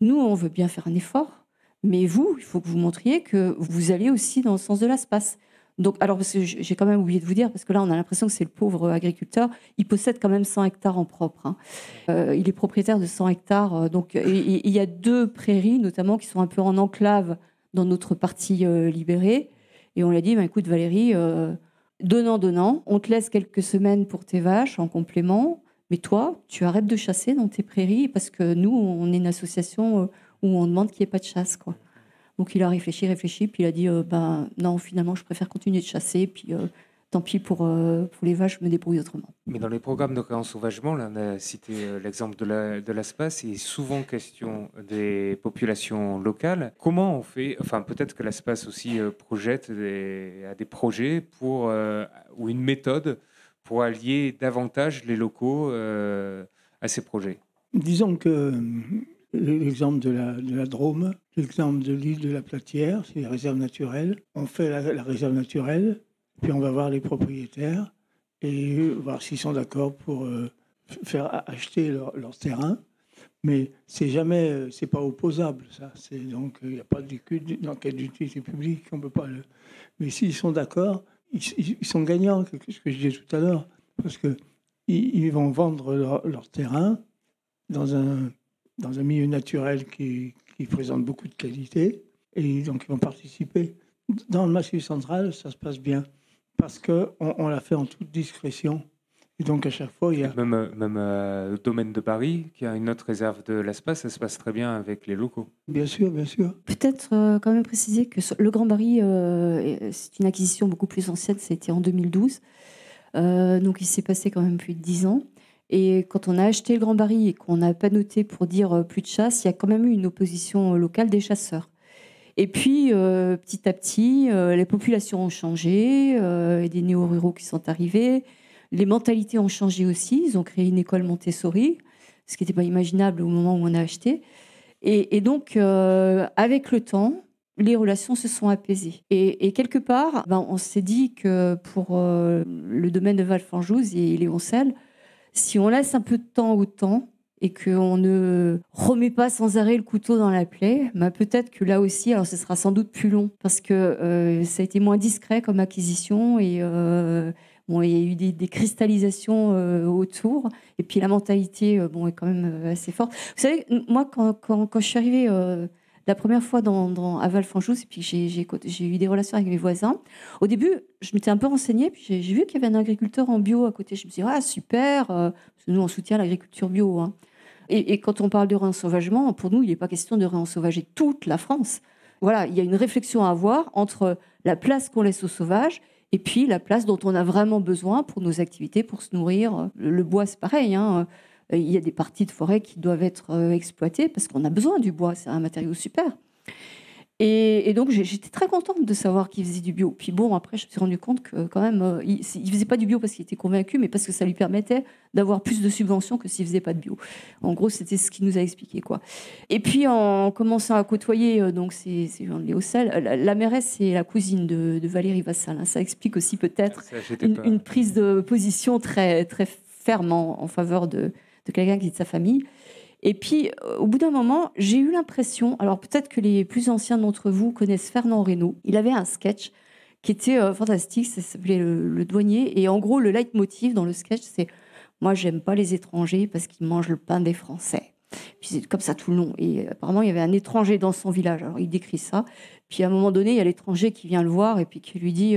nous, on veut bien faire un effort, mais vous, il faut que vous montriez que vous allez aussi dans le sens de l'espace. Donc, alors, parce que j'ai quand même oublié de vous dire, parce que là, on a l'impression que c'est le pauvre agriculteur, il possède quand même 100 hectares en propre. Il est propriétaire de 100 hectares. Donc, et il y a 2 prairies, notamment, qui sont un peu en enclave dans notre partie libérée. Et on lui a dit, écoute, Valérie, donnant, on te laisse quelques semaines pour tes vaches en complément. Mais toi, tu arrêtes de chasser dans tes prairies parce que nous, on est une association où on demande qu'il n'y ait pas de chasse, quoi. Donc il a réfléchi, puis il a dit non, finalement, je préfère continuer de chasser, puis tant pis pour les vaches, je me débrouille autrement.
Mais dans les programmes de réensauvagement, là, on a cité l'exemple de l'ASPAS, il est souvent question des populations locales. Comment on fait, enfin peut-être que l'ASPAS aussi projette des projets ou une méthode pour allier davantage les locaux à ces projets.
Disons que l'exemple de la Drôme, l'exemple de l'île de la Platière, c'est les réserves naturelles. On fait la réserve naturelle, puis on va voir les propriétaires et voir s'ils sont d'accord pour faire acheter leur terrain. Mais c'est jamais, c'est pas opposable, ça. Donc, il n'y a pas d'enquête d'utilité publique, on peut pas le... Mais s'ils sont d'accord, ils sont gagnants, ce que je disais tout à l'heure, parce qu'ils vont vendre leur terrain dans un milieu naturel qui présente beaucoup de qualité, et donc ils vont participer. Dans le Massif central, ça se passe bien, parce qu'on l'a fait en toute discrétion. Et donc, à chaque fois, il y a...
Même au domaine de Paris, qui a une autre réserve de l'espace, ça se passe très bien avec les locaux.
Bien sûr, bien sûr.
Peut-être quand même préciser que le Grand Barry, c'est une acquisition beaucoup plus ancienne, c'était en 2012. Donc, il s'est passé quand même plus de 10 ans. Et quand on a acheté le Grand Barry et qu'on n'a pas noté pour dire plus de chasse, il y a quand même eu une opposition locale des chasseurs. Et puis, petit à petit, les populations ont changé, il y a des néo-ruraux qui sont arrivés. Les mentalités ont changé aussi. Ils ont créé une école Montessori, ce qui n'était pas imaginable au moment où on a acheté. Et donc, avec le temps, les relations se sont apaisées. Et quelque part, on s'est dit que pour le domaine de Valfanjouz et Léoncel, si on laisse un peu de temps au temps et qu'on ne remet pas sans arrêt le couteau dans la plaie, peut-être que là aussi, alors ce sera sans doute plus long, parce que ça a été moins discret comme acquisition et... Bon, il y a eu des cristallisations autour, et puis la mentalité est quand même assez forte. Vous savez, moi, quand je suis arrivée la première fois à Valfanjouz, et puis j'ai eu des relations avec mes voisins, au début, je m'étais un peu renseignée, puis j'ai vu qu'il y avait un agriculteur en bio à côté. Je me suis dit, ah super, parce que nous, on soutient l'agriculture bio. Hein. Et quand on parle de réensauvagement, pour nous, il n'est pas question de réensauvager toute la France. Voilà, il y a une réflexion à avoir entre la place qu'on laisse aux sauvages et puis la place dont on a vraiment besoin pour nos activités, pour se nourrir. Le bois, c'est pareil. Hein. Il y a des parties de forêt qui doivent être exploitées parce qu'on a besoin du bois. C'est un matériau super. Et donc, j'étais très contente de savoir qu'il faisait du bio. Puis bon, après, je me suis rendu compte que quand même, il ne faisait pas du bio parce qu'il était convaincu, mais parce que ça lui permettait d'avoir plus de subventions que s'il ne faisait pas de bio. En gros, c'était ce qu'il nous a expliqué, quoi. Et puis, en commençant à côtoyer donc ces gens de Léocel, la mairesse, c'est la cousine de Valérie Vassal. Hein. Ça explique aussi peut-être une prise de position très, très ferme en faveur de quelqu'un qui est de sa famille. Et puis, au bout d'un moment, j'ai eu l'impression, alors peut-être que les plus anciens d'entre vous connaissent Fernand Reynaud, il avait un sketch qui était fantastique, ça s'appelait le douanier, et en gros, le leitmotiv dans le sketch, c'est « Moi, j'aime pas les étrangers parce qu'ils mangent le pain des Français ». Puis c'est comme ça tout le long. Et apparemment, il y avait un étranger dans son village, alors il décrit ça. Puis à un moment donné, il y a l'étranger qui vient le voir et puis qui lui dit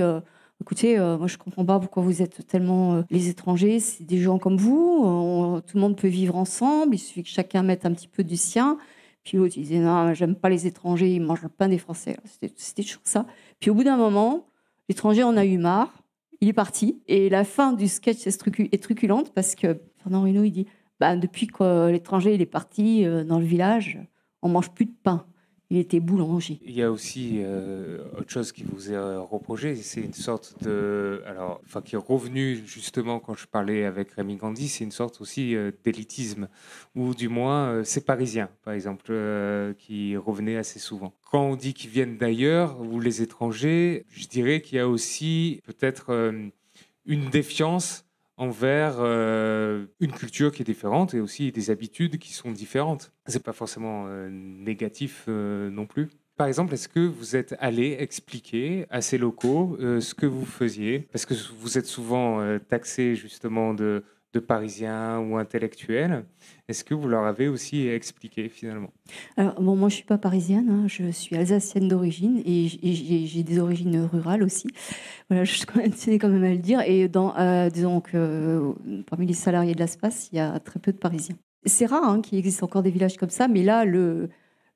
écoutez, moi je comprends pas pourquoi vous êtes tellement les étrangers, c'est des gens comme vous, tout le monde peut vivre ensemble, il suffit que chacun mette un petit peu du sien. Puis l'autre il disait non, j'aime pas les étrangers, ils mangent le pain des Français. C'était toujours ça. Puis au bout d'un moment, l'étranger en a eu marre, il est parti. Et la fin du sketch est truculente parce que Fernand Reynaud il dit depuis que l'étranger il est parti dans le village, on mange plus de pain. Il était boulanger.
Il y a aussi autre chose qui vous est reproché, c'est une sorte de... qui est revenu justement quand je parlais avec Rémi Gandhi, c'est une sorte aussi d'élitisme, ou du moins c'est parisien, par exemple, qui revenait assez souvent. Quand on dit qu'ils viennent d'ailleurs, ou les étrangers, je dirais qu'il y a aussi peut-être une défiance envers une culture qui est différente et aussi des habitudes qui sont différentes. C'est pas forcément négatif non plus. Par exemple, est-ce que vous êtes allé expliquer à ces locaux ce que vous faisiez? Parce que vous êtes souvent taxé justement de parisiens ou intellectuels. Est-ce que vous leur avez aussi expliqué finalement?
Alors, moi, je ne suis pas parisienne, hein, je suis alsacienne d'origine et j'ai des origines rurales aussi. Voilà, je tenais quand même à le dire. Et disons que parmi les salariés de l'ASPAS, il y a très peu de Parisiens. C'est rare qu'il existe encore des villages comme ça, mais là,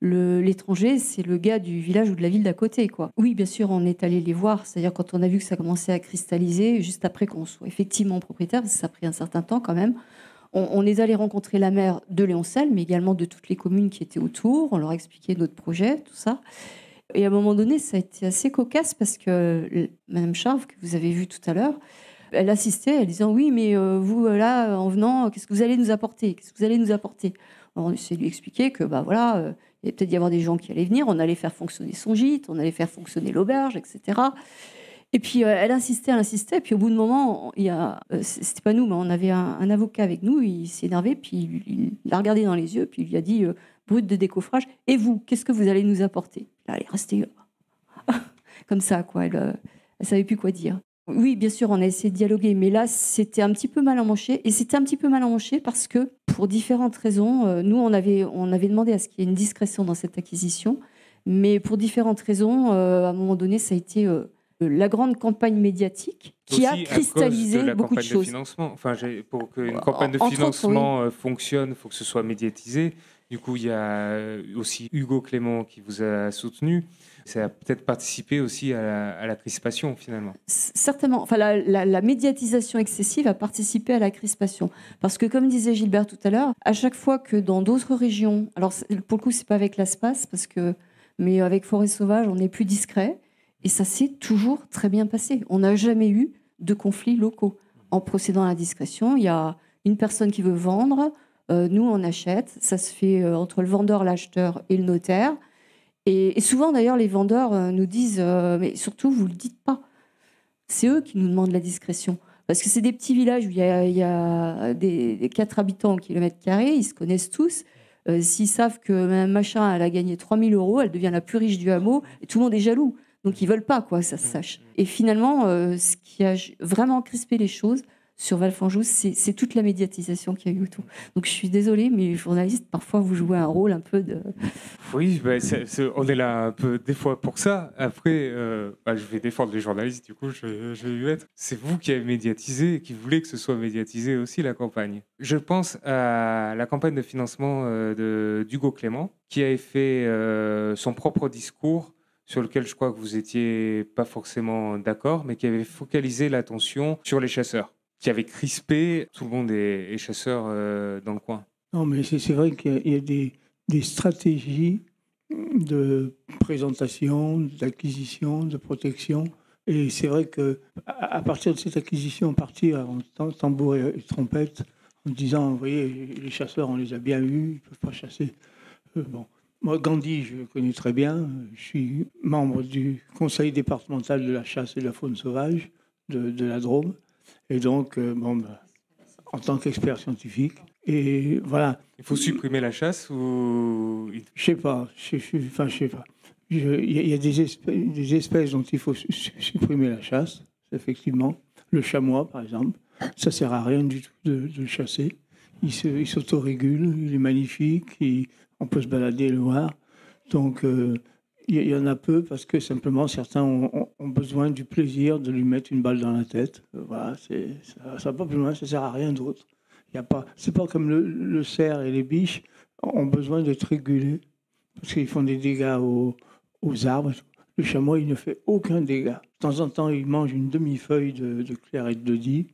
l'étranger, c'est le gars du village ou de la ville d'à côté, quoi. Oui, bien sûr, on est allé les voir. C'est-à-dire quand on a vu que ça commençait à cristalliser, juste après qu'on soit effectivement propriétaire, parce que ça a pris un certain temps quand même, on est allé rencontrer la maire de Léoncel, mais également de toutes les communes qui étaient autour. On leur a expliqué notre projet, tout ça. Et à un moment donné, ça a été assez cocasse parce que Madame Charve, que vous avez vue tout à l'heure, elle assistait en disant « Oui, mais vous, là, en venant, qu'est-ce que vous allez nous apporter? Qu'est-ce que vous allez nous apporter ?» Alors, on essaie de lui expliquer que, il allait peut-être y avoir des gens qui allaient venir, on allait faire fonctionner son gîte, on allait faire fonctionner l'auberge, etc. Et puis elle insistait. Puis au bout de moment, c'était pas nous, mais on avait un avocat avec nous. Il s'est énervé, puis il l'a regardé dans les yeux, puis il lui a dit brut de décoffrage. Et vous, qu'est-ce que vous allez nous apporter? Là, elle est restée comme ça, quoi. Elle savait plus quoi dire. Oui, bien sûr, on a essayé de dialoguer, mais là, c'était un petit peu mal emmanché. Et c'était un petit peu mal emmanché parce que, pour différentes raisons, nous, on avait demandé à ce qu'il y ait une discrétion dans cette acquisition. Mais pour différentes raisons, à un moment donné, ça a été la grande campagne médiatique qui a cristallisé beaucoup de choses.
Enfin, pour qu'une campagne de financement fonctionne, il faut que ce soit médiatisé. Du coup, il y a aussi Hugo Clément qui vous a soutenu. Ça a peut-être participé aussi à la crispation, finalement.
Certainement. Enfin, la médiatisation excessive a participé à la crispation. Parce que, comme disait Gilbert tout à l'heure, à chaque fois que dans d'autres régions... Alors, pour le coup, ce n'est pas avec l'ASPAS, mais avec Forêt Sauvage, on est plus discret. Et ça s'est toujours très bien passé. On n'a jamais eu de conflits locaux. En procédant à la discrétion, il y a une personne qui veut vendre, nous on achète, ça se fait entre le vendeur, l'acheteur et le notaire. Et souvent d'ailleurs les vendeurs nous disent mais surtout vous le dites pas. C'est eux qui nous demandent la discrétion. Parce que c'est des petits villages où il y a des 4 habitants au kilomètre carré, ils se connaissent tous. S'ils savent que Mme Machin elle a gagné 3 000 €, elle devient la plus riche du hameau et tout le monde est jaloux. Donc ils veulent pas que ça se sache. Et finalement, ce qui a vraiment crispé les choses sur Valfanjous, c'est toute la médiatisation qu'il y a eu autour. Donc je suis désolée, mais les journalistes, parfois vous jouez un rôle un peu de...
Oui, on est là un peu des fois pour ça. Après, je vais défendre les journalistes, du coup je vais y être. C'est vous qui avez médiatisé et qui voulez que ce soit médiatisé aussi, la campagne. Je pense à la campagne de financement d'Hugo Clément, qui avait fait son propre discours sur lequel je crois que vous étiez pas forcément d'accord, mais qui avait focalisé l'attention sur les chasseurs, qui avait crispé tout le monde est chasseur dans le coin.
Non, mais c'est vrai qu'il y a des stratégies de présentation, d'acquisition, de protection. Et c'est vrai qu'à partir de cette acquisition, partir en tambour et trompette, en disant, vous voyez, les chasseurs, on les a bien eus, ils ne peuvent pas chasser. Bon. Moi, Gandhi, je le connais très bien. Je suis membre du conseil départemental de la chasse et de la faune sauvage de la Drôme. Et donc, en tant qu'expert scientifique. Et voilà.
Il faut supprimer la chasse ou...
Je sais pas. Il y a des espèces dont il faut supprimer la chasse, effectivement. Le chamois, par exemple. Ça ne sert à rien du tout de le chasser. Il s'autorégule, il est magnifique, on peut se balader et le voir. Donc, il y en a peu parce que simplement certains ont besoin du plaisir de lui mettre une balle dans la tête. Voilà, ça va pas plus loin, ça sert à rien d'autre. C'est pas comme le cerf et les biches ont besoin d'être régulés parce qu'ils font des dégâts aux arbres. Le chamois, il ne fait aucun dégât. De temps en temps, il mange une demi-feuille de clairette de Die.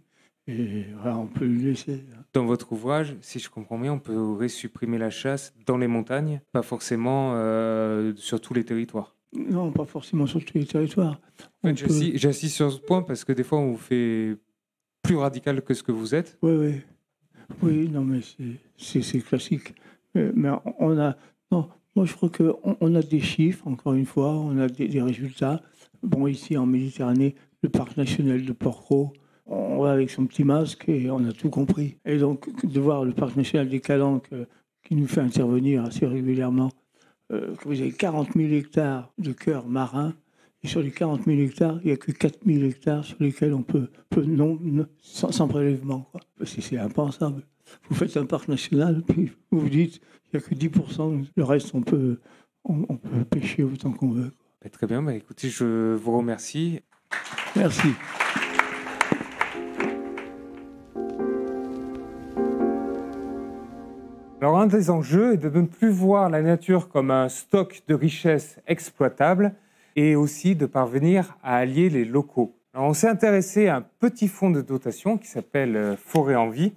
Et voilà, on peut le laisser.
Dans votre ouvrage, si je comprends bien, on peut supprimer la chasse dans les montagnes, pas forcément sur tous les territoires.
Non, pas forcément sur tous les territoires.
J'insiste sur ce point parce que des fois, on vous fait plus radical que ce que vous êtes.
Oui, non, mais c'est classique. Mais moi, je crois qu'on a des chiffres, encore une fois, on a des résultats. Bon, ici, en Méditerranée, le parc national de Porquerolles, on va avec son petit masque et on a tout compris. Et donc, de voir le parc national des Calanques qui nous fait intervenir assez régulièrement, que vous avez 40 000 hectares de cœurs marins, et sur les 40 000 hectares, il n'y a que 4 000 hectares sur lesquels on peut sans prélèvement, quoi. C'est impensable. Vous faites un parc national, puis vous vous dites, il n'y a que 10%, le reste, on peut pêcher autant qu'on veut.
Très bien, écoutez, je vous remercie.
Merci.
Alors, un des enjeux est de ne plus voir la nature comme un stock de richesses exploitables et aussi de parvenir à allier les locaux. Alors, on s'est intéressé à un petit fonds de dotation qui s'appelle Forêt en Vie.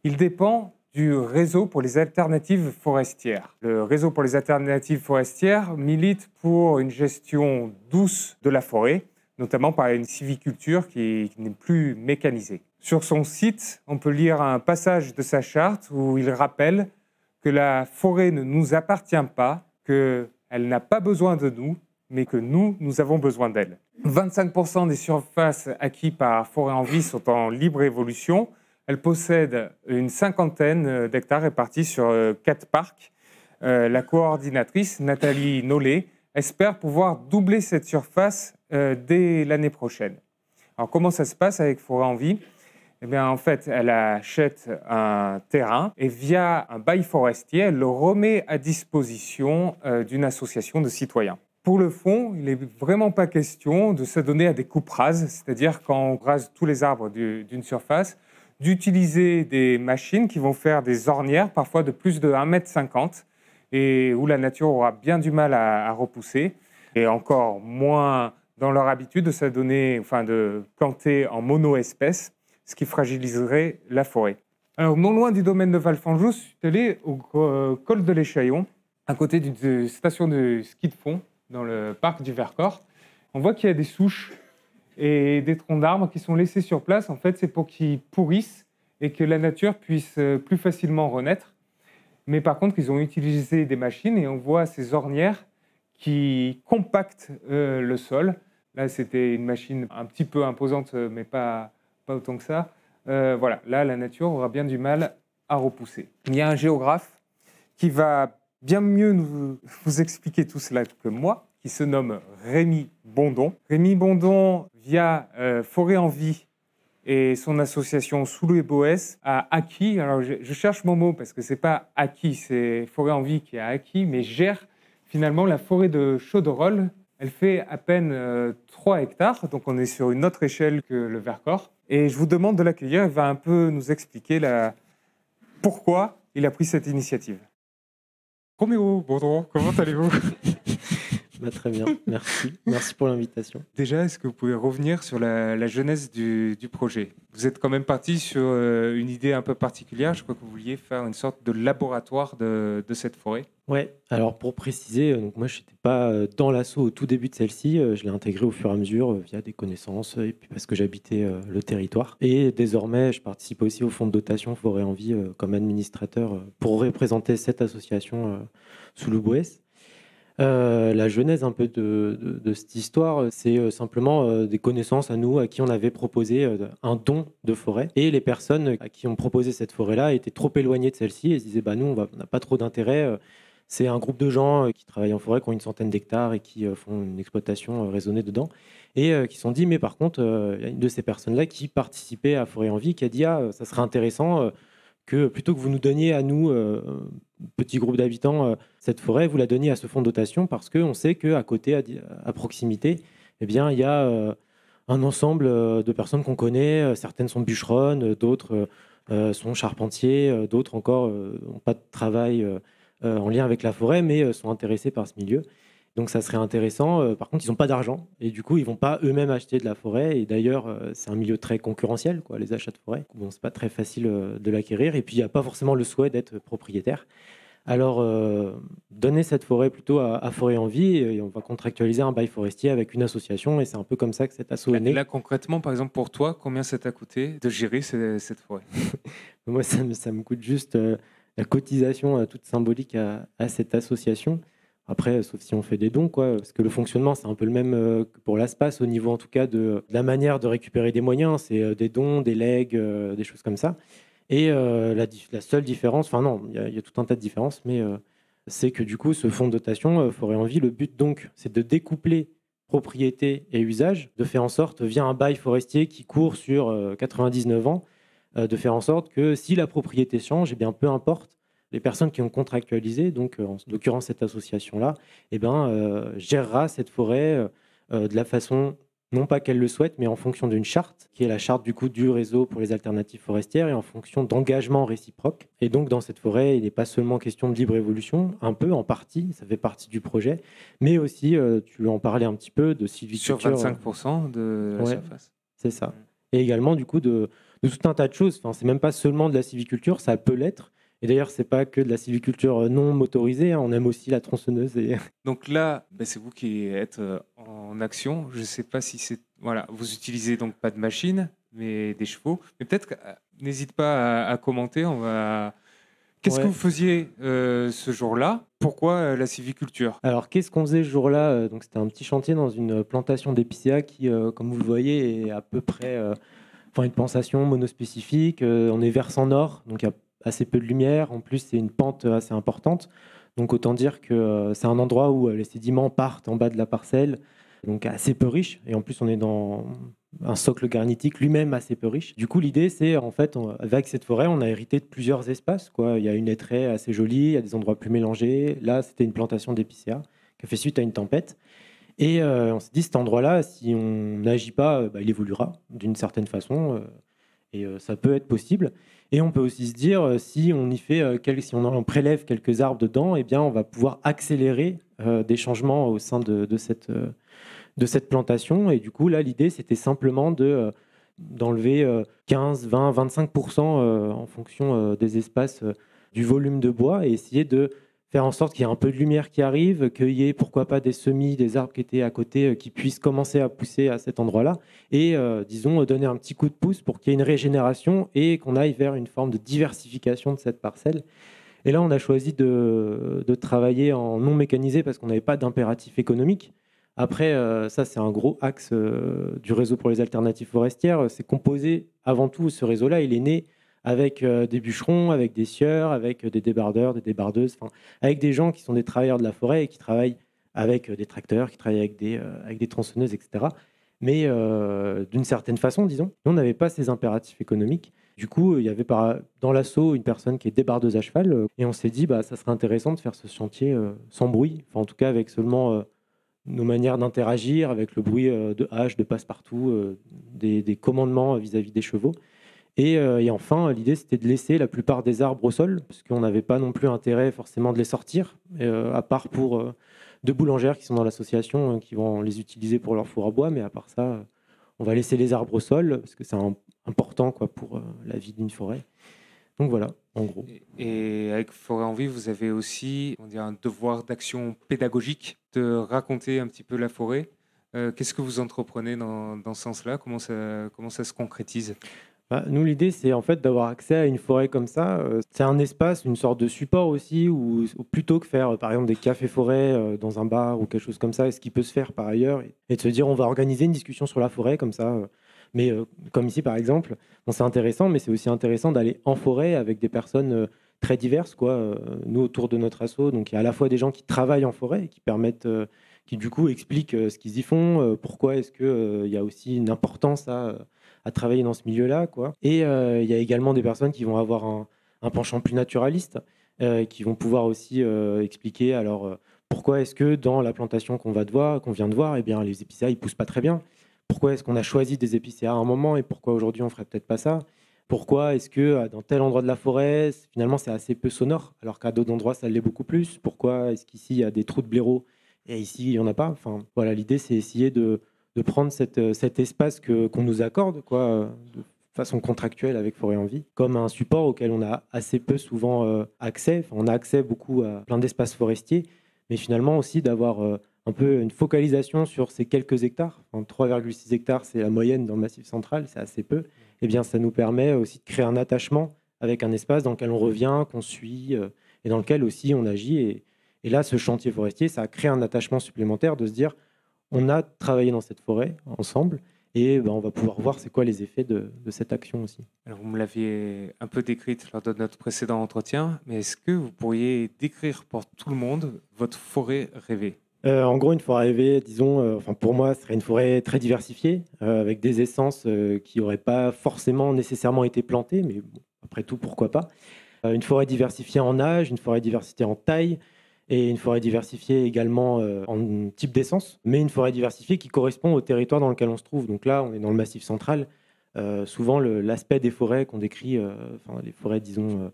Il dépend du réseau pour les alternatives forestières. Le réseau pour les alternatives forestières milite pour une gestion douce de la forêt, notamment par une sylviculture qui n'est plus mécanisée. Sur son site, on peut lire un passage de sa charte où il rappelle que la forêt ne nous appartient pas, qu'elle n'a pas besoin de nous mais que nous avons besoin d'elle. 25% des surfaces acquises par Forêt en Vie sont en libre évolution. Elle possède une cinquantaine d'hectares répartis sur 4 parcs. La coordinatrice, Nathalie Nollet, espère pouvoir doubler cette surface dès l'année prochaine. Alors, comment ça se passe avec Forêt en Vie ? Eh bien, en fait, elle achète un terrain et via un bail forestier, elle le remet à disposition d'une association de citoyens. Pour le fond, il n'est vraiment pas question de s'adonner à des coupes rases, c'est-à-dire quand on rase tous les arbres d'une surface, d'utiliser des machines qui vont faire des ornières, parfois de plus de 1,50 m, et où la nature aura bien du mal à repousser, et encore moins dans leur habitude de s'adonner, enfin de planter en mono-espèces, ce qui fragiliserait la forêt. Alors, non loin du domaine de Valfanjou, je suis allé au col de l'Échaillon, à côté d'une station de ski de fond, dans le parc du Vercors. On voit qu'il y a des souches et des troncs d'arbres qui sont laissés sur place. En fait, c'est pour qu'ils pourrissent et que la nature puisse plus facilement renaître. Mais par contre, ils ont utilisé des machines et on voit ces ornières qui compactent le sol. Là, c'était une machine un petit peu imposante, mais pas autant que ça. Voilà, là, la nature aura bien du mal à repousser. Il y a un géographe qui va bien mieux vous expliquer tout cela que moi, qui se nomme Rémi Bondon. Rémi Bondon, via Forêt en Vie et son association Sous les Boès, a acquis, alors je cherche mon mot parce que ce n'est pas acquis, c'est Forêt en Vie qui a acquis, mais gère finalement la forêt de Chauderolles. Elle fait à peine 3 hectares, donc on est sur une autre échelle que le Vercors. Et je vous demande de l'accueillir, elle va un peu nous expliquer pourquoi il a pris cette initiative. Roméo Bondon, comment allez-vous ?
Très bien, merci. Merci pour l'invitation.
Déjà, est-ce que vous pouvez revenir sur la genèse du projet ? Vous êtes quand même parti sur une idée un peu particulière. Je crois que vous vouliez faire une sorte de laboratoire de cette forêt.
Ouais, alors pour préciser, donc moi je n'étais pas dans l'assaut au tout début de celle-ci. Je l'ai intégrée au fur et à mesure via des connaissances et puis parce que j'habitais le territoire. Et désormais, je participe aussi au fonds de dotation Forêt en Vie comme administrateur pour représenter cette association sous le Boès. La genèse un peu de cette histoire, c'est simplement des connaissances à nous, à qui on avait proposé un don de forêt. Et les personnes à qui on proposait cette forêt-là étaient trop éloignées de celle-ci et se disaient nous, on n'a pas trop d'intérêt. C'est un groupe de gens qui travaillent en forêt, qui ont une centaine d'hectares et qui font une exploitation raisonnée dedans. Et qui se sont dit, mais par contre, il y a une de ces personnes-là qui participait à Forêt en Vie, qui a dit, ça serait intéressant que plutôt que vous nous donniez à nous, petit groupe d'habitants, cette forêt, vous la donniez à ce fonds de dotation parce qu'on sait qu'à côté, à proximité, eh bien, il y a un ensemble de personnes qu'on connaît. Certaines sont bûcheronnes, d'autres sont charpentiers, d'autres encore n'ont pas de travail en lien avec la forêt, mais sont intéressés par ce milieu. Donc ça serait intéressant. Par contre, ils n'ont pas d'argent et du coup, ils ne vont pas eux-mêmes acheter de la forêt. Et d'ailleurs, c'est un milieu très concurrentiel, les achats de forêt. Bon, ce n'est pas très facile de l'acquérir. Et puis, il n'y a pas forcément le souhait d'être propriétaire. Alors, donner cette forêt plutôt à Forêt en Vie et on va contractualiser un bail forestier avec une association. Et c'est un peu comme ça que cet asso est né.
Là, concrètement, par exemple, pour toi, combien ça t'a coûté de gérer cette forêt ?
Moi, ça me coûte juste la cotisation toute symbolique à cette association. Après, sauf si on fait des dons, parce que le fonctionnement, c'est un peu le même que pour l'ASPAS, au niveau en tout cas de la manière de récupérer des moyens. C'est des dons, des legs, des choses comme ça. Et la seule différence, enfin non, il y a tout un tas de différences, mais c'est que du coup, ce fonds de dotation Forêt en Vie, le but donc, c'est de découpler propriété et usage, de faire en sorte, via un bail forestier qui court sur 99 ans, de faire en sorte que si la propriété change, eh bien, peu importe, les personnes qui ont contractualisé, donc en l'occurrence cette association-là, gérera cette forêt de la façon, non pas qu'elle le souhaite, mais en fonction d'une charte, qui est la charte du coup du réseau pour les alternatives forestières, et en fonction d'engagements réciproques. Et donc dans cette forêt, il n'est pas seulement question de libre évolution, un peu en partie, ça fait partie du projet, mais aussi, tu en parlais un petit peu, de sylviculture.
Sur 25% de la surface.
C'est ça. Et également du coup de tout un tas de choses. Enfin, c'est même pas seulement de la sylviculture, ça peut l'être. Et d'ailleurs, c'est pas que de la sylviculture non motorisée, on aime aussi la tronçonneuse.
Donc là, c'est vous qui êtes en action. Je ne sais pas si c'est... Voilà, vous utilisez donc pas de machine, mais des chevaux. Mais peut-être, n'hésite pas à commenter, on va Qu'est-ce
Ouais.
que vous faisiez ce jour-là? Pourquoi la sylviculture?
Alors, qu'est-ce qu'on faisait ce jour-là? Donc, c'était un petit chantier dans une plantation d'épicéas qui, comme vous le voyez, est à peu près une plantation monospécifique. On est versant nord, donc il y a assez peu de lumière. En plus, c'est une pente assez importante. Donc, autant dire que c'est un endroit où les sédiments partent en bas de la parcelle, donc assez peu riche. Et en plus, on est dans un socle granitique lui-même assez peu riche. Du coup, l'idée, c'est en fait, avec cette forêt, on a hérité de plusieurs espaces, quoi. Il y a une hêtraie assez jolie, il y a des endroits plus mélangés. Là, c'était une plantation d'épicéas qui a fait suite à une tempête. Et on s'est dit, cet endroit-là, si on n'agit pas, il évoluera d'une certaine façon. Ça peut être possible. Et on peut aussi se dire, si on y fait, si on en prélève quelques arbres dedans, eh bien, on va pouvoir accélérer des changements au sein de cette plantation. Et du coup, là, l'idée, c'était simplement d'enlever 15, 20, 25% en fonction des espaces du volume de bois et essayer de faire en sorte qu'il y ait un peu de lumière qui arrive, qu'il y ait pourquoi pas des semis, des arbres qui étaient à côté, qui puissent commencer à pousser à cet endroit-là et, disons, donner un petit coup de pouce pour qu'il y ait une régénération et qu'on aille vers une forme de diversification de cette parcelle. Et là, on a choisi de travailler en non mécanisé parce qu'on n'avait pas d'impératif économique. Après, ça, c'est un gros axe du réseau pour les alternatives forestières. C'est composé, avant tout, ce réseau-là, il est né avec des bûcherons, avec des scieurs, avec des débardeurs, des débardeuses, avec des gens qui sont des travailleurs de la forêt et qui travaillent avec des tracteurs, qui travaillent avec des tronçonneuses, etc. Mais d'une certaine façon, disons, nous, on n'avait pas ces impératifs économiques. Du coup, il y avait dans l'assaut une personne qui est débardeuse à cheval et on s'est dit, ça serait intéressant de faire ce chantier sans bruit, en tout cas avec seulement nos manières d'interagir, avec le bruit de hache, de passe-partout, des commandements vis-à-vis des chevaux. Et enfin, l'idée, c'était de laisser la plupart des arbres au sol, parce qu'on n'avait pas non plus intérêt forcément de les sortir, à part pour deux boulangères qui sont dans l'association, qui vont les utiliser pour leur four à bois, mais à part ça, on va laisser les arbres au sol, parce que c'est important pour la vie d'une forêt. Donc voilà, en gros.
Et avec Forêt en Vie, vous avez aussi un devoir d'action pédagogique, de raconter un petit peu la forêt. Qu'est-ce que vous entreprenez dans ce sens-là? Comment ça se concrétise?
Nous, l'idée, c'est en fait d'avoir accès à une forêt comme ça. C'est un espace, une sorte de support aussi, où plutôt que faire, par exemple, des cafés-forêts dans un bar ou quelque chose comme ça, ce qui peut se faire par ailleurs, et de se dire, on va organiser une discussion sur la forêt comme ça. Mais comme ici, par exemple, c'est intéressant, mais c'est aussi intéressant d'aller en forêt avec des personnes très diverses, quoi. Nous, autour de notre asso, donc il y a à la fois des gens qui travaillent en forêt, qui permettent, qui du coup expliquent ce qu'ils y font, pourquoi est-ce qu'il y a aussi une importance à travailler dans ce milieu-là, quoi. Et il y a également des personnes qui vont avoir un penchant plus naturaliste, qui vont pouvoir aussi expliquer alors pourquoi est-ce que dans la plantation qu'on vient de voir, eh bien, les épicéas, ils poussent pas très bien. Pourquoi est-ce qu'on a choisi des épicéas à un moment et pourquoi aujourd'hui on ferait peut-être pas ça? Pourquoi est-ce que dans tel endroit de la forêt, finalement, c'est assez peu sonore, alors qu'à d'autres endroits, ça l'est beaucoup plus? Pourquoi est-ce qu'ici, il y a des trous de blaireaux et ici, il n'y en a pas? Enfin, voilà, l'idée, c'est essayer de prendre cet espace qu'on nous accorde, quoi, de façon contractuelle avec Forêt en Vie, comme un support auquel on a assez peu souvent accès. Enfin, on a accès beaucoup à plein d'espaces forestiers, mais finalement aussi d'avoir un peu une focalisation sur ces quelques hectares. 3,6 hectares, c'est la moyenne dans le Massif central, c'est assez peu. Eh bien, ça nous permet aussi de créer un attachement avec un espace dans lequel on revient, qu'on suit, et dans lequel aussi on agit. Et là, ce chantier forestier, ça a créé un attachement supplémentaire de se dire, on a travaillé dans cette forêt ensemble, et on va pouvoir voir c'est quoi les effets de cette action aussi.
Alors, vous me l'aviez un peu décrite lors de notre précédent entretien, mais est-ce que vous pourriez décrire pour tout le monde votre forêt rêvée?
En gros, une forêt rêvée, disons, pour moi, ce serait une forêt très diversifiée, avec des essences qui n'auraient pas forcément nécessairement été plantées, mais bon, après tout, pourquoi pas. Une forêt diversifiée en âge, une forêt diversifiée en taille, et une forêt diversifiée également en type d'essence, mais une forêt diversifiée qui correspond au territoire dans lequel on se trouve. Donc là, on est dans le Massif central. Souvent, l'aspect des forêts qu'on décrit, les forêts, disons,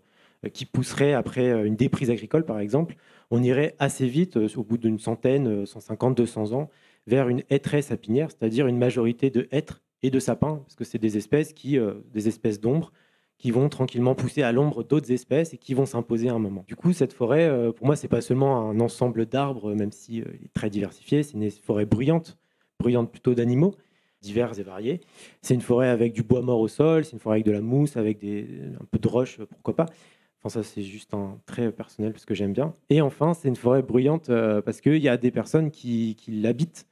qui pousseraient après une déprise agricole, par exemple, on irait assez vite, au bout d'une centaine, 150, 200 ans, vers une hêtraie sapinière, c'est-à-dire une majorité de hêtres et de sapins, parce que c'est des espèces des espèces d'ombre, qui vont tranquillement pousser à l'ombre d'autres espèces et qui vont s'imposer à un moment. Du coup, cette forêt, pour moi, c'est pas seulement un ensemble d'arbres, même si il est très diversifié, c'est une forêt bruyante plutôt d'animaux, divers et variés. C'est une forêt avec du bois mort au sol, c'est une forêt avec de la mousse, avec un peu de roche, pourquoi pas. Enfin, ça, c'est juste un trait personnel parce que j'aime bien. Et enfin, c'est une forêt bruyante parce qu'il y a des personnes qui l'habitent.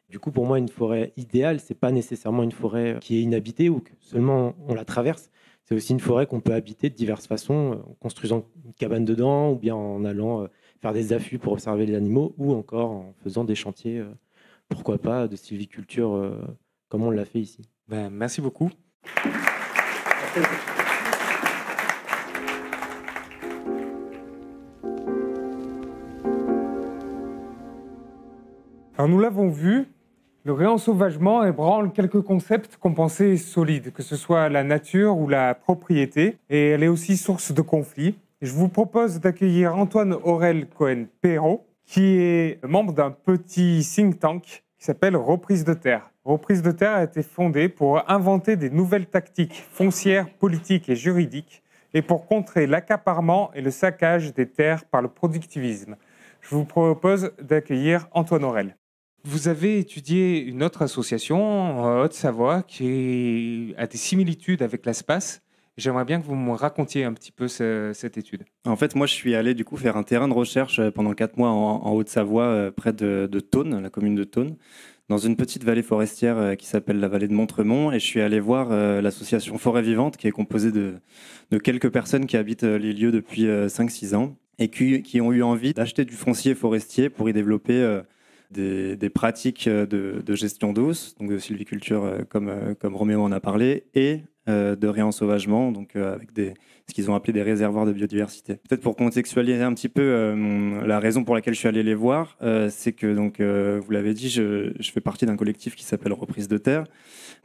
Du coup, pour moi, une forêt idéale, c'est pas nécessairement une forêt qui est inhabitée ou que seulement on la traverse. C'est aussi une forêt qu'on peut habiter de diverses façons, en construisant une cabane dedans, ou bien en allant faire des affûts pour observer les animaux, ou encore en faisant des chantiers, pourquoi pas, de sylviculture, comme on l'a fait ici.
Ben, merci beaucoup. Alors, nous l'avons vu, le réensauvagement ébranle quelques concepts qu'on pensait solides, que ce soit la nature ou la propriété, et elle est aussi source de conflits. Je vous propose d'accueillir Antoine Aurel Cohen-Perrault, qui est membre d'un petit think tank qui s'appelle Reprise de Terre. Reprise de Terre a été fondée pour inventer des nouvelles tactiques foncières, politiques et juridiques, et pour contrer l'accaparement et le saccage des terres par le productivisme. Je vous propose d'accueillir Antoine Aurel. Vous avez étudié une autre association en Haute-Savoie qui a des similitudes avec l'ASPAS. J'aimerais bien que vous me racontiez un petit peu cette étude.
En fait, moi, je suis allé du coup faire un terrain de recherche pendant 4 mois en Haute-Savoie, près de Thônes, la commune de Thônes, dans une petite vallée forestière qui s'appelle la vallée de Montremont. Et je suis allé voir l'association Forêt Vivante, qui est composée de quelques personnes qui habitent les lieux depuis 5-6 ans et qui ont eu envie d'acheter du foncier forestier pour y développer des pratiques de gestion douce, donc de sylviculture comme Roméo en a parlé, et de réensauvagement, donc avec ce qu'ils ont appelé des réservoirs de biodiversité. Peut-être pour contextualiser un petit peu la raison pour laquelle je suis allé les voir, c'est que, donc, vous l'avez dit, je fais partie d'un collectif qui s'appelle Reprise de Terre.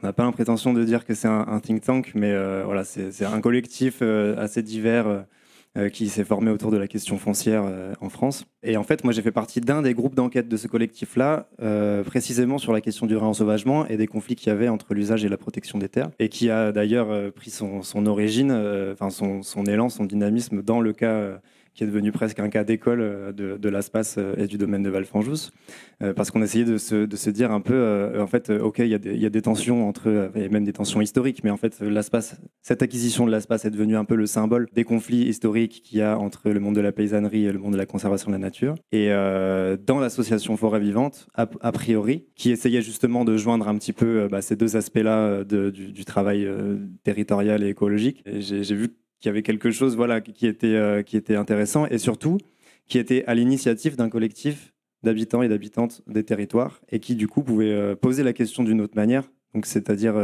On n'a pas l'impression de dire que c'est un think tank, mais voilà, c'est un collectif assez divers qui s'est formé autour de la question foncière en France. Et en fait, moi, j'ai fait partie d'un des groupes d'enquête de ce collectif-là, précisément sur la question du réensauvagement et des conflits qu'il y avait entre l'usage et la protection des terres, et qui a d'ailleurs pris son origine, son élan, son dynamisme dans le cas qui est devenu presque un cas d'école de l'ASPAS et du domaine de Valfranjous, parce qu'on essayait de se dire un peu, en fait, ok, il y a des tensions entre, et même des tensions historiques, mais en fait, l'ASPAS, cette acquisition de l'ASPAS est devenue un peu le symbole des conflits historiques qu'il y a entre le monde de la paysannerie et le monde de la conservation de la nature. Et dans l'association Forêt Vivante, a priori, qui essayait justement de joindre un petit peu ces deux aspects-là du travail territorial et écologique, et j'ai vu qu'il y avait quelque chose qui était intéressant et surtout qui était à l'initiative d'un collectif d'habitants et d'habitantes des territoires et qui du coup pouvait poser la question d'une autre manière, donc c'est-à-dire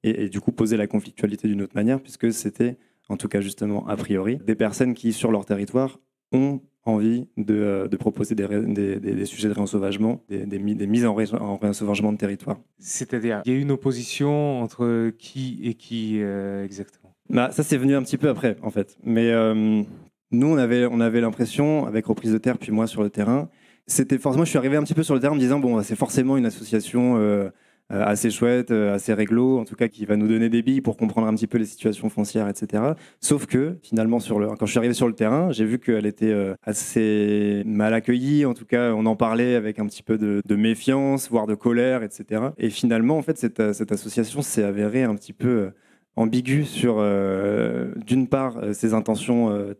et du coup poser la conflictualité d'une autre manière, puisque c'était, en tout cas justement a priori, des personnes qui sur leur territoire ont envie de proposer des sujets de réensauvagement, des mises en réensauvagement de territoire.
C'est-à-dire, il y a une opposition entre qui et qui exactement?
Ça, c'est venu un petit peu après, en fait. Mais nous, on avait l'impression, avec Reprise de Terre, puis moi sur le terrain, je suis arrivé un petit peu sur le terrain en me disant, bon, c'est forcément une association assez chouette, assez réglo, en tout cas qui va nous donner des billes pour comprendre un petit peu les situations foncières, etc. Sauf que, finalement, quand je suis arrivé sur le terrain, j'ai vu qu'elle était assez mal accueillie. En tout cas, on en parlait avec un petit peu de méfiance, voire de colère, etc. Et finalement, en fait, cette association s'est avérée un petit peu ambigu sur, d'une part, ses intentions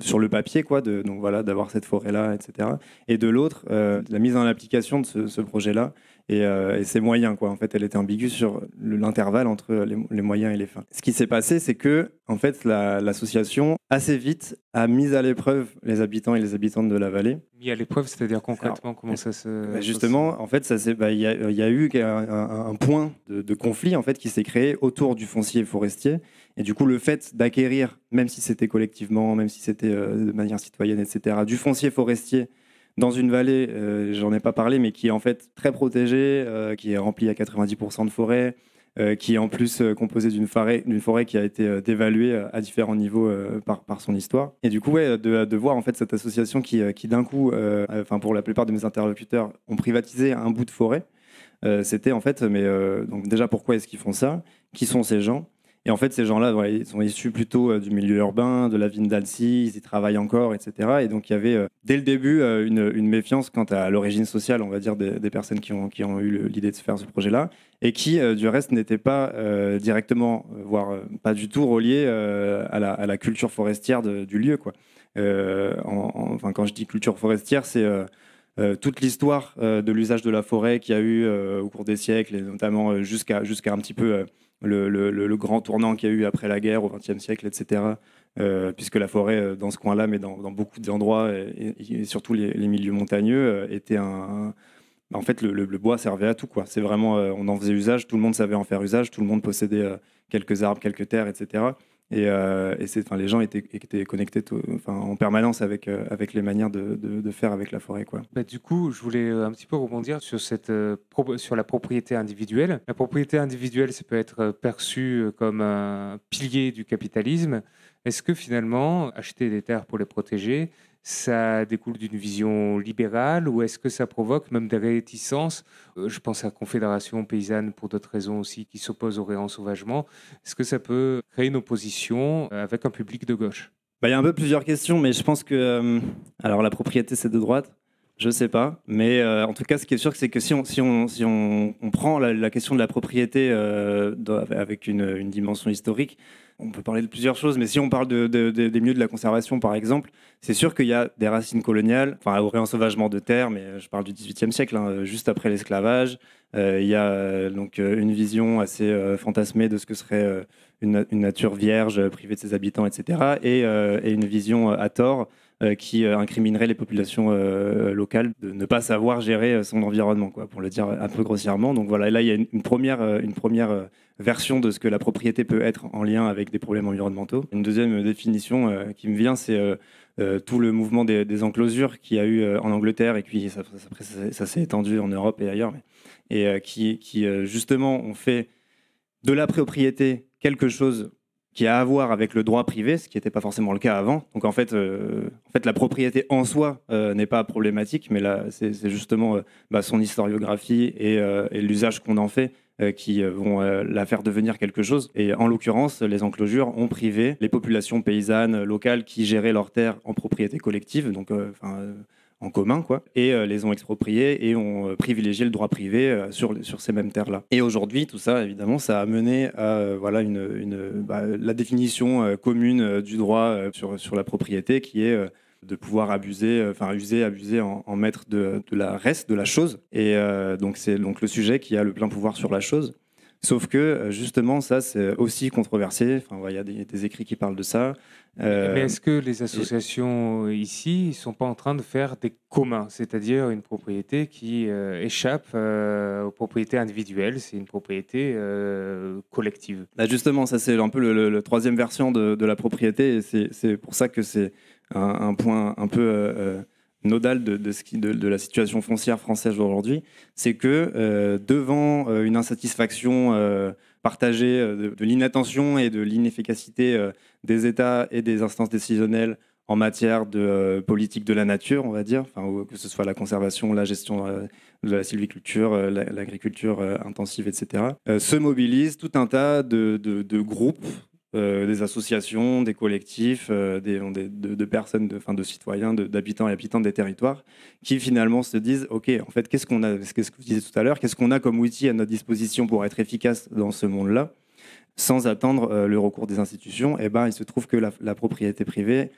sur le papier, donc voilà, d'avoir cette forêt-là, etc. Et de l'autre, la mise en application de ce projet-là et ses moyens, En fait, elle était ambiguë sur l'intervalle entre les moyens et les fins. Ce qui s'est passé, c'est que, en fait, l'association, assez vite, a mis à l'épreuve les habitants et les habitantes de la vallée.
Mis à l'épreuve, c'est-à-dire concrètement, comment ça se...
Justement, en fait, il y a eu un point de conflit, en fait, qui s'est créé autour du foncier forestier. Et du coup, le fait d'acquérir, même si c'était collectivement, même si c'était de manière citoyenne, etc., du foncier forestier dans une vallée, j'en ai pas parlé, mais qui est en fait très protégée, qui est remplie à 90% de forêt, qui est en plus composée d'une forêt qui a été dévaluée à différents niveaux par son histoire. Et du coup, de voir en fait cette association qui d'un coup, pour la plupart de mes interlocuteurs, ont privatisé un bout de forêt, c'était en fait, donc déjà pourquoi est-ce qu'ils font ça? Qui sont ces gens? Et en fait, ces gens-là, voilà, ils sont issus plutôt du milieu urbain, de la ville d'Annecy, ils y travaillent encore, etc. Et donc, il y avait dès le début une méfiance quant à l'origine sociale, on va dire, des personnes qui ont eu l'idée de se faire ce projet-là, et qui, du reste, n'étaient pas directement, voire pas du tout reliés à la culture forestière du lieu, quoi. Enfin, quand je dis culture forestière, c'est toute l'histoire de l'usage de la forêt qu'il y a eu au cours des siècles, et notamment jusqu'à un petit peu le grand tournant qu'il y a eu après la guerre au XXe siècle, etc. Puisque la forêt, dans ce coin-là, mais dans beaucoup d'endroits, et surtout les milieux montagneux, était en fait, le bois servait à tout, quoi. C'est vraiment, on en faisait usage, tout le monde savait en faire usage, tout le monde possédait quelques arbres, quelques terres, etc. Et les gens étaient connectés en permanence avec les manières de faire avec la forêt, quoi.
Bah, du coup, je voulais un petit peu rebondir sur, sur la propriété individuelle. La propriété individuelle, ça peut être perçu comme un pilier du capitalisme. Est-ce que finalement, acheter des terres pour les protéger, ça découle d'une vision libérale, ou est-ce que ça provoque même des réticences? Je pense à Confédération paysanne pour d'autres raisons aussi, qui s'oppose au réensauvagement. Est-ce que ça peut créer une opposition avec un public de gauche?
Bah, y a un peu plusieurs questions, mais je pense que alors la propriété, c'est de droite. Je sais pas, mais en tout cas, ce qui est sûr, c'est que si on prend la question de la propriété avec une dimension historique, on peut parler de plusieurs choses, mais si on parle des milieux de la conservation, par exemple, c'est sûr qu'il y a des racines coloniales, enfin au réensauvagement de terre, mais je parle du XVIIIe siècle, hein, juste après l'esclavage. Il y a donc une vision assez fantasmée de ce que serait une nature vierge, privée de ses habitants, etc. Et une vision à tort qui incriminerait les populations locales de ne pas savoir gérer son environnement, quoi, pour le dire un peu grossièrement. Donc voilà, et là il y a une première version de ce que la propriété peut être en lien avec des problèmes environnementaux. Une deuxième définition qui me vient, c'est tout le mouvement des enclosures qu'il y a eu en Angleterre, et puis ça s'est étendu en Europe et ailleurs, et qui justement ont fait de la propriété quelque chose qui a à voir avec le droit privé, ce qui n'était pas forcément le cas avant. Donc en fait, la propriété en soi n'est pas problématique, mais là, c'est justement son historiographie et l'usage qu'on en fait qui vont la faire devenir quelque chose. Et en l'occurrence, les enclosures ont privé les populations paysannes locales qui géraient leurs terres en propriété collective, donc en commun, quoi, et les ont expropriés et ont privilégié le droit privé sur ces mêmes terres-là. Et aujourd'hui, tout ça, évidemment, ça a mené à la définition commune du droit sur la propriété, qui est de pouvoir abuser, abuser, en mettre de la chose. Et donc c'est donc le sujet qui a le plein pouvoir sur la chose. Sauf que, justement, ça, c'est aussi controversé. Enfin, il y a des écrits qui parlent de ça.
Mais est-ce que les associations ici ne sont pas en train de faire des communs, c'est-à-dire une propriété qui échappe aux propriétés individuelles, c'est une propriété collective?
Bah justement, ça, c'est un peu le troisième version de la propriété. Et c'est pour ça que c'est un point un peu nodal de la situation foncière française aujourd'hui, c'est que devant une insatisfaction partagée de l'inattention et de l'inefficacité des États et des instances décisionnelles en matière de politique de la nature, on va dire, que ce soit la conservation, la gestion de la sylviculture, l'agriculture intensive, etc., se mobilisent tout un tas de groupes, des associations, des collectifs, de personnes, de citoyens, d'habitants et habitantes des territoires, qui finalement se disent, OK, en fait, qu'est-ce qu'on a, qu'est-ce que vous disiez tout à l'heure, qu'est-ce qu'on a comme outil à notre disposition pour être efficace dans ce monde-là, sans attendre le recours des institutions? Et ben, il se trouve que la propriété privée,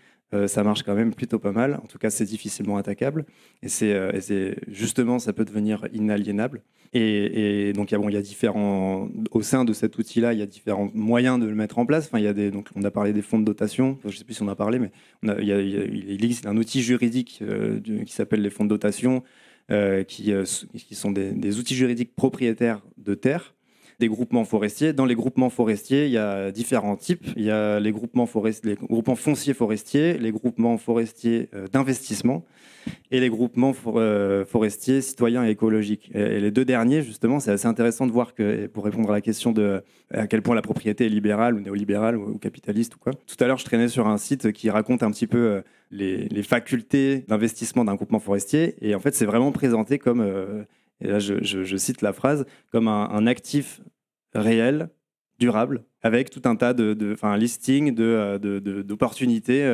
ça marche quand même plutôt pas mal. En tout cas, c'est difficilement attaquable. Et c'est justement, ça peut devenir inaliénable. Et donc, il y a différents, au sein de cet outil-là, il y a différents moyens de le mettre en place. Enfin, donc, on a parlé des fonds de dotation. Je ne sais plus si on a parlé, mais il existe un outil juridique qui s'appelle les fonds de dotation, qui sont des outils juridiques propriétaires de terres, des groupements forestiers. Dans les groupements forestiers, il y a différents types. Il y a les groupements fonciers forestiers, les groupements forestiers d'investissement et les groupements forestiers citoyens et écologiques. Et les deux derniers, justement, c'est assez intéressant de voir que, pour répondre à la question de à quel point la propriété est libérale ou néolibérale ou capitaliste ou quoi. Tout à l'heure, je traînais sur un site qui raconte un petit peu les facultés d'investissement d'un groupement forestier. Et en fait, c'est vraiment présenté comme... et là, je cite la phrase, comme un actif réel durable, avec tout un tas un listing d'opportunités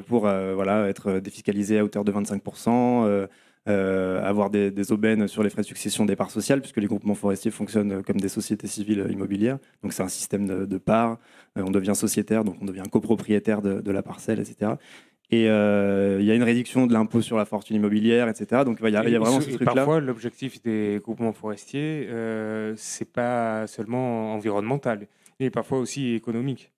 pour voilà, être défiscalisé à hauteur de 25%, avoir des aubaines sur les frais de succession des parts sociales, puisque les groupements forestiers fonctionnent comme des sociétés civiles immobilières. Donc c'est un système de parts. On devient sociétaire, donc on devient copropriétaire de la parcelle, etc. Et il y a une réduction de l'impôt sur la fortune immobilière, etc. Donc il y a vraiment ce truc-là.
Parfois, l'objectif des groupements forestiers, c'est pas seulement environnemental, mais parfois aussi économique.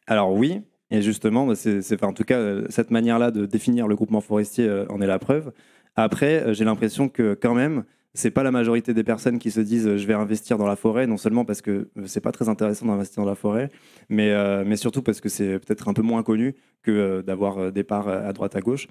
Alors oui, et justement, en tout cas, cette manière-là de définir le groupement forestier en est la preuve. Après, j'ai l'impression que quand même, c'est pas la majorité des personnes qui se disent je vais investir dans la forêt, non seulement parce que c'est pas très intéressant d'investir dans la forêt, mais surtout parce que c'est peut-être un peu moins connu que d'avoir des parts à droite à gauche.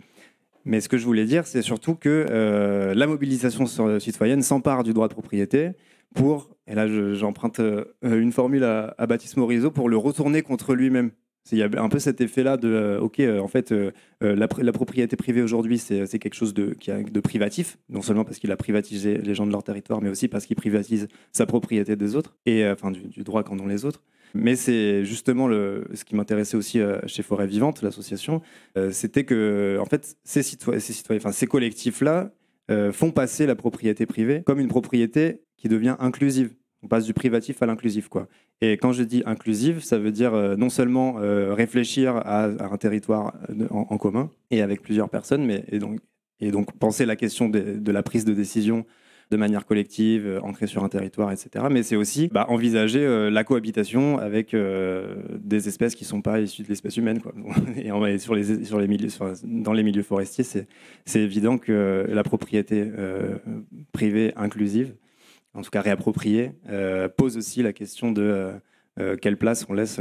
Mais ce que je voulais dire, c'est surtout que la mobilisation citoyenne s'empare du droit de propriété pour, et là j'emprunte une formule à Baptiste Morisot, pour le retourner contre lui-même. Il y a un peu cet effet-là de en fait, la propriété privée aujourd'hui, c'est quelque chose de privatif, non seulement parce qu'il a privatisé les gens de leur territoire, mais aussi parce qu'il privatise sa propriété des autres, et enfin du droit qu'en ont les autres. Mais c'est justement ce qui m'intéressait aussi chez Forêt Vivante, l'association, c'était que en fait, ces collectifs-là font passer la propriété privée comme une propriété qui devient inclusive. On passe du privatif à l'inclusif, quoi. Et quand je dis inclusive, ça veut dire non seulement réfléchir à un territoire en commun et avec plusieurs personnes, et donc penser la question de la prise de décision de manière collective, ancrée sur un territoire, etc. Mais c'est aussi envisager la cohabitation avec des espèces qui ne sont pas issues de l'espèce humaine, quoi. Et dans les milieux forestiers, c'est évident que la propriété privée inclusive, en tout cas réappropriée, pose aussi la question de quelle place on laisse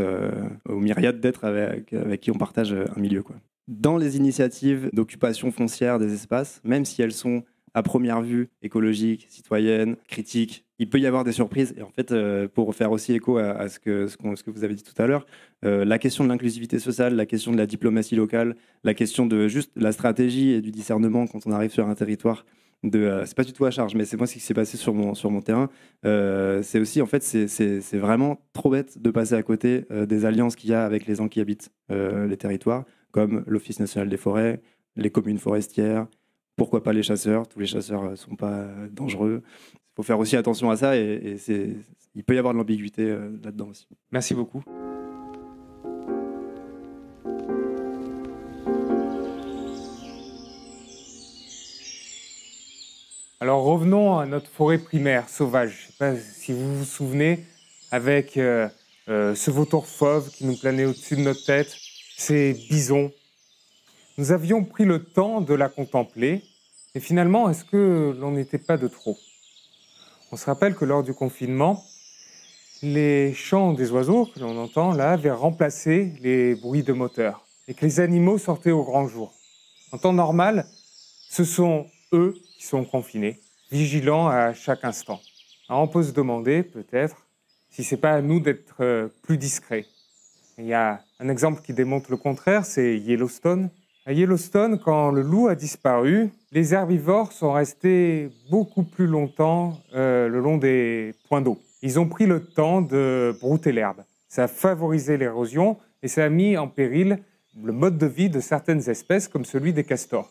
aux myriades d'êtres avec qui on partage un milieu, quoi. Dans les initiatives d'occupation foncière des espaces, même si elles sont à première vue écologiques, citoyennes, critiques, il peut y avoir des surprises. Et en fait, pour faire aussi écho à ce que vous avez dit tout à l'heure, la question de l'inclusivité sociale, la question de la diplomatie locale, la question de juste la stratégie et du discernement quand on arrive sur un territoire, c'est pas du tout à charge, mais c'est moi ce qui s'est passé sur mon terrain. C'est aussi, en fait, c'est vraiment trop bête de passer à côté des alliances qu'il y a avec les gens qui habitent les territoires, comme l'Office national des forêts, les communes forestières, pourquoi pas les chasseurs. Tous les chasseurs ne sont pas dangereux. Il faut faire aussi attention à ça, et il peut y avoir de l'ambiguïté là-dedans aussi.
Merci beaucoup. Alors revenons à notre forêt primaire sauvage. Je ne sais pas si vous vous souvenez, avec ce vautour fauve qui nous planait au-dessus de notre tête, ces bisons. Nous avions pris le temps de la contempler, et finalement, est-ce que l'on n'était pas de trop ? On se rappelle que lors du confinement, les chants des oiseaux que l'on entend là avaient remplacé les bruits de moteur, et que les animaux sortaient au grand jour. En temps normal, ce sont eux qui sont confinés, vigilants à chaque instant. Alors on peut se demander peut-être si ce n'est pas à nous d'être plus discrets. Il y a un exemple qui démontre le contraire, c'est Yellowstone. À Yellowstone, quand le loup a disparu, les herbivores sont restés beaucoup plus longtemps le long des points d'eau. Ils ont pris le temps de brouter l'herbe. Ça a favorisé l'érosion et ça a mis en péril le mode de vie de certaines espèces comme celui des castors.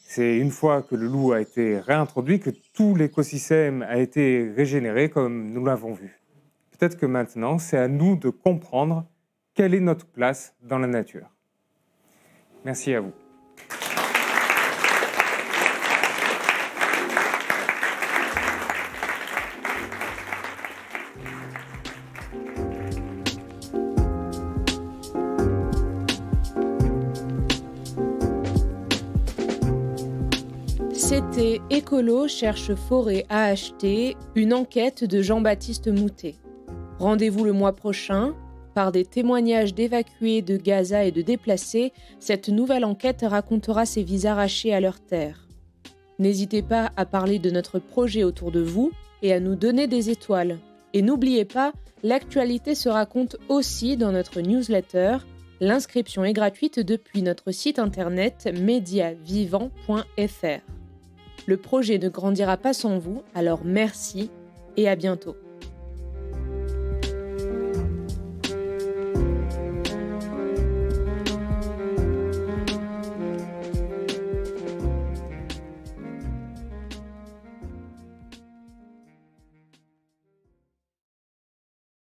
C'est une fois que le loup a été réintroduit que tout l'écosystème a été régénéré comme nous l'avons vu. Peut-être que maintenant, c'est à nous de comprendre quelle est notre place dans la nature. Merci à vous.
C'était Écolo cherche forêt à acheter, une enquête de Jean-Baptiste Moutet. Rendez-vous le mois prochain. Par des témoignages d'évacués de Gaza et de déplacés, cette nouvelle enquête racontera ces vies arrachées à leur terre. N'hésitez pas à parler de notre projet autour de vous et à nous donner des étoiles. Et n'oubliez pas, l'actualité se raconte aussi dans notre newsletter. L'inscription est gratuite depuis notre site internet mediavivant.fr. Le projet ne grandira pas sans vous, alors merci et à bientôt.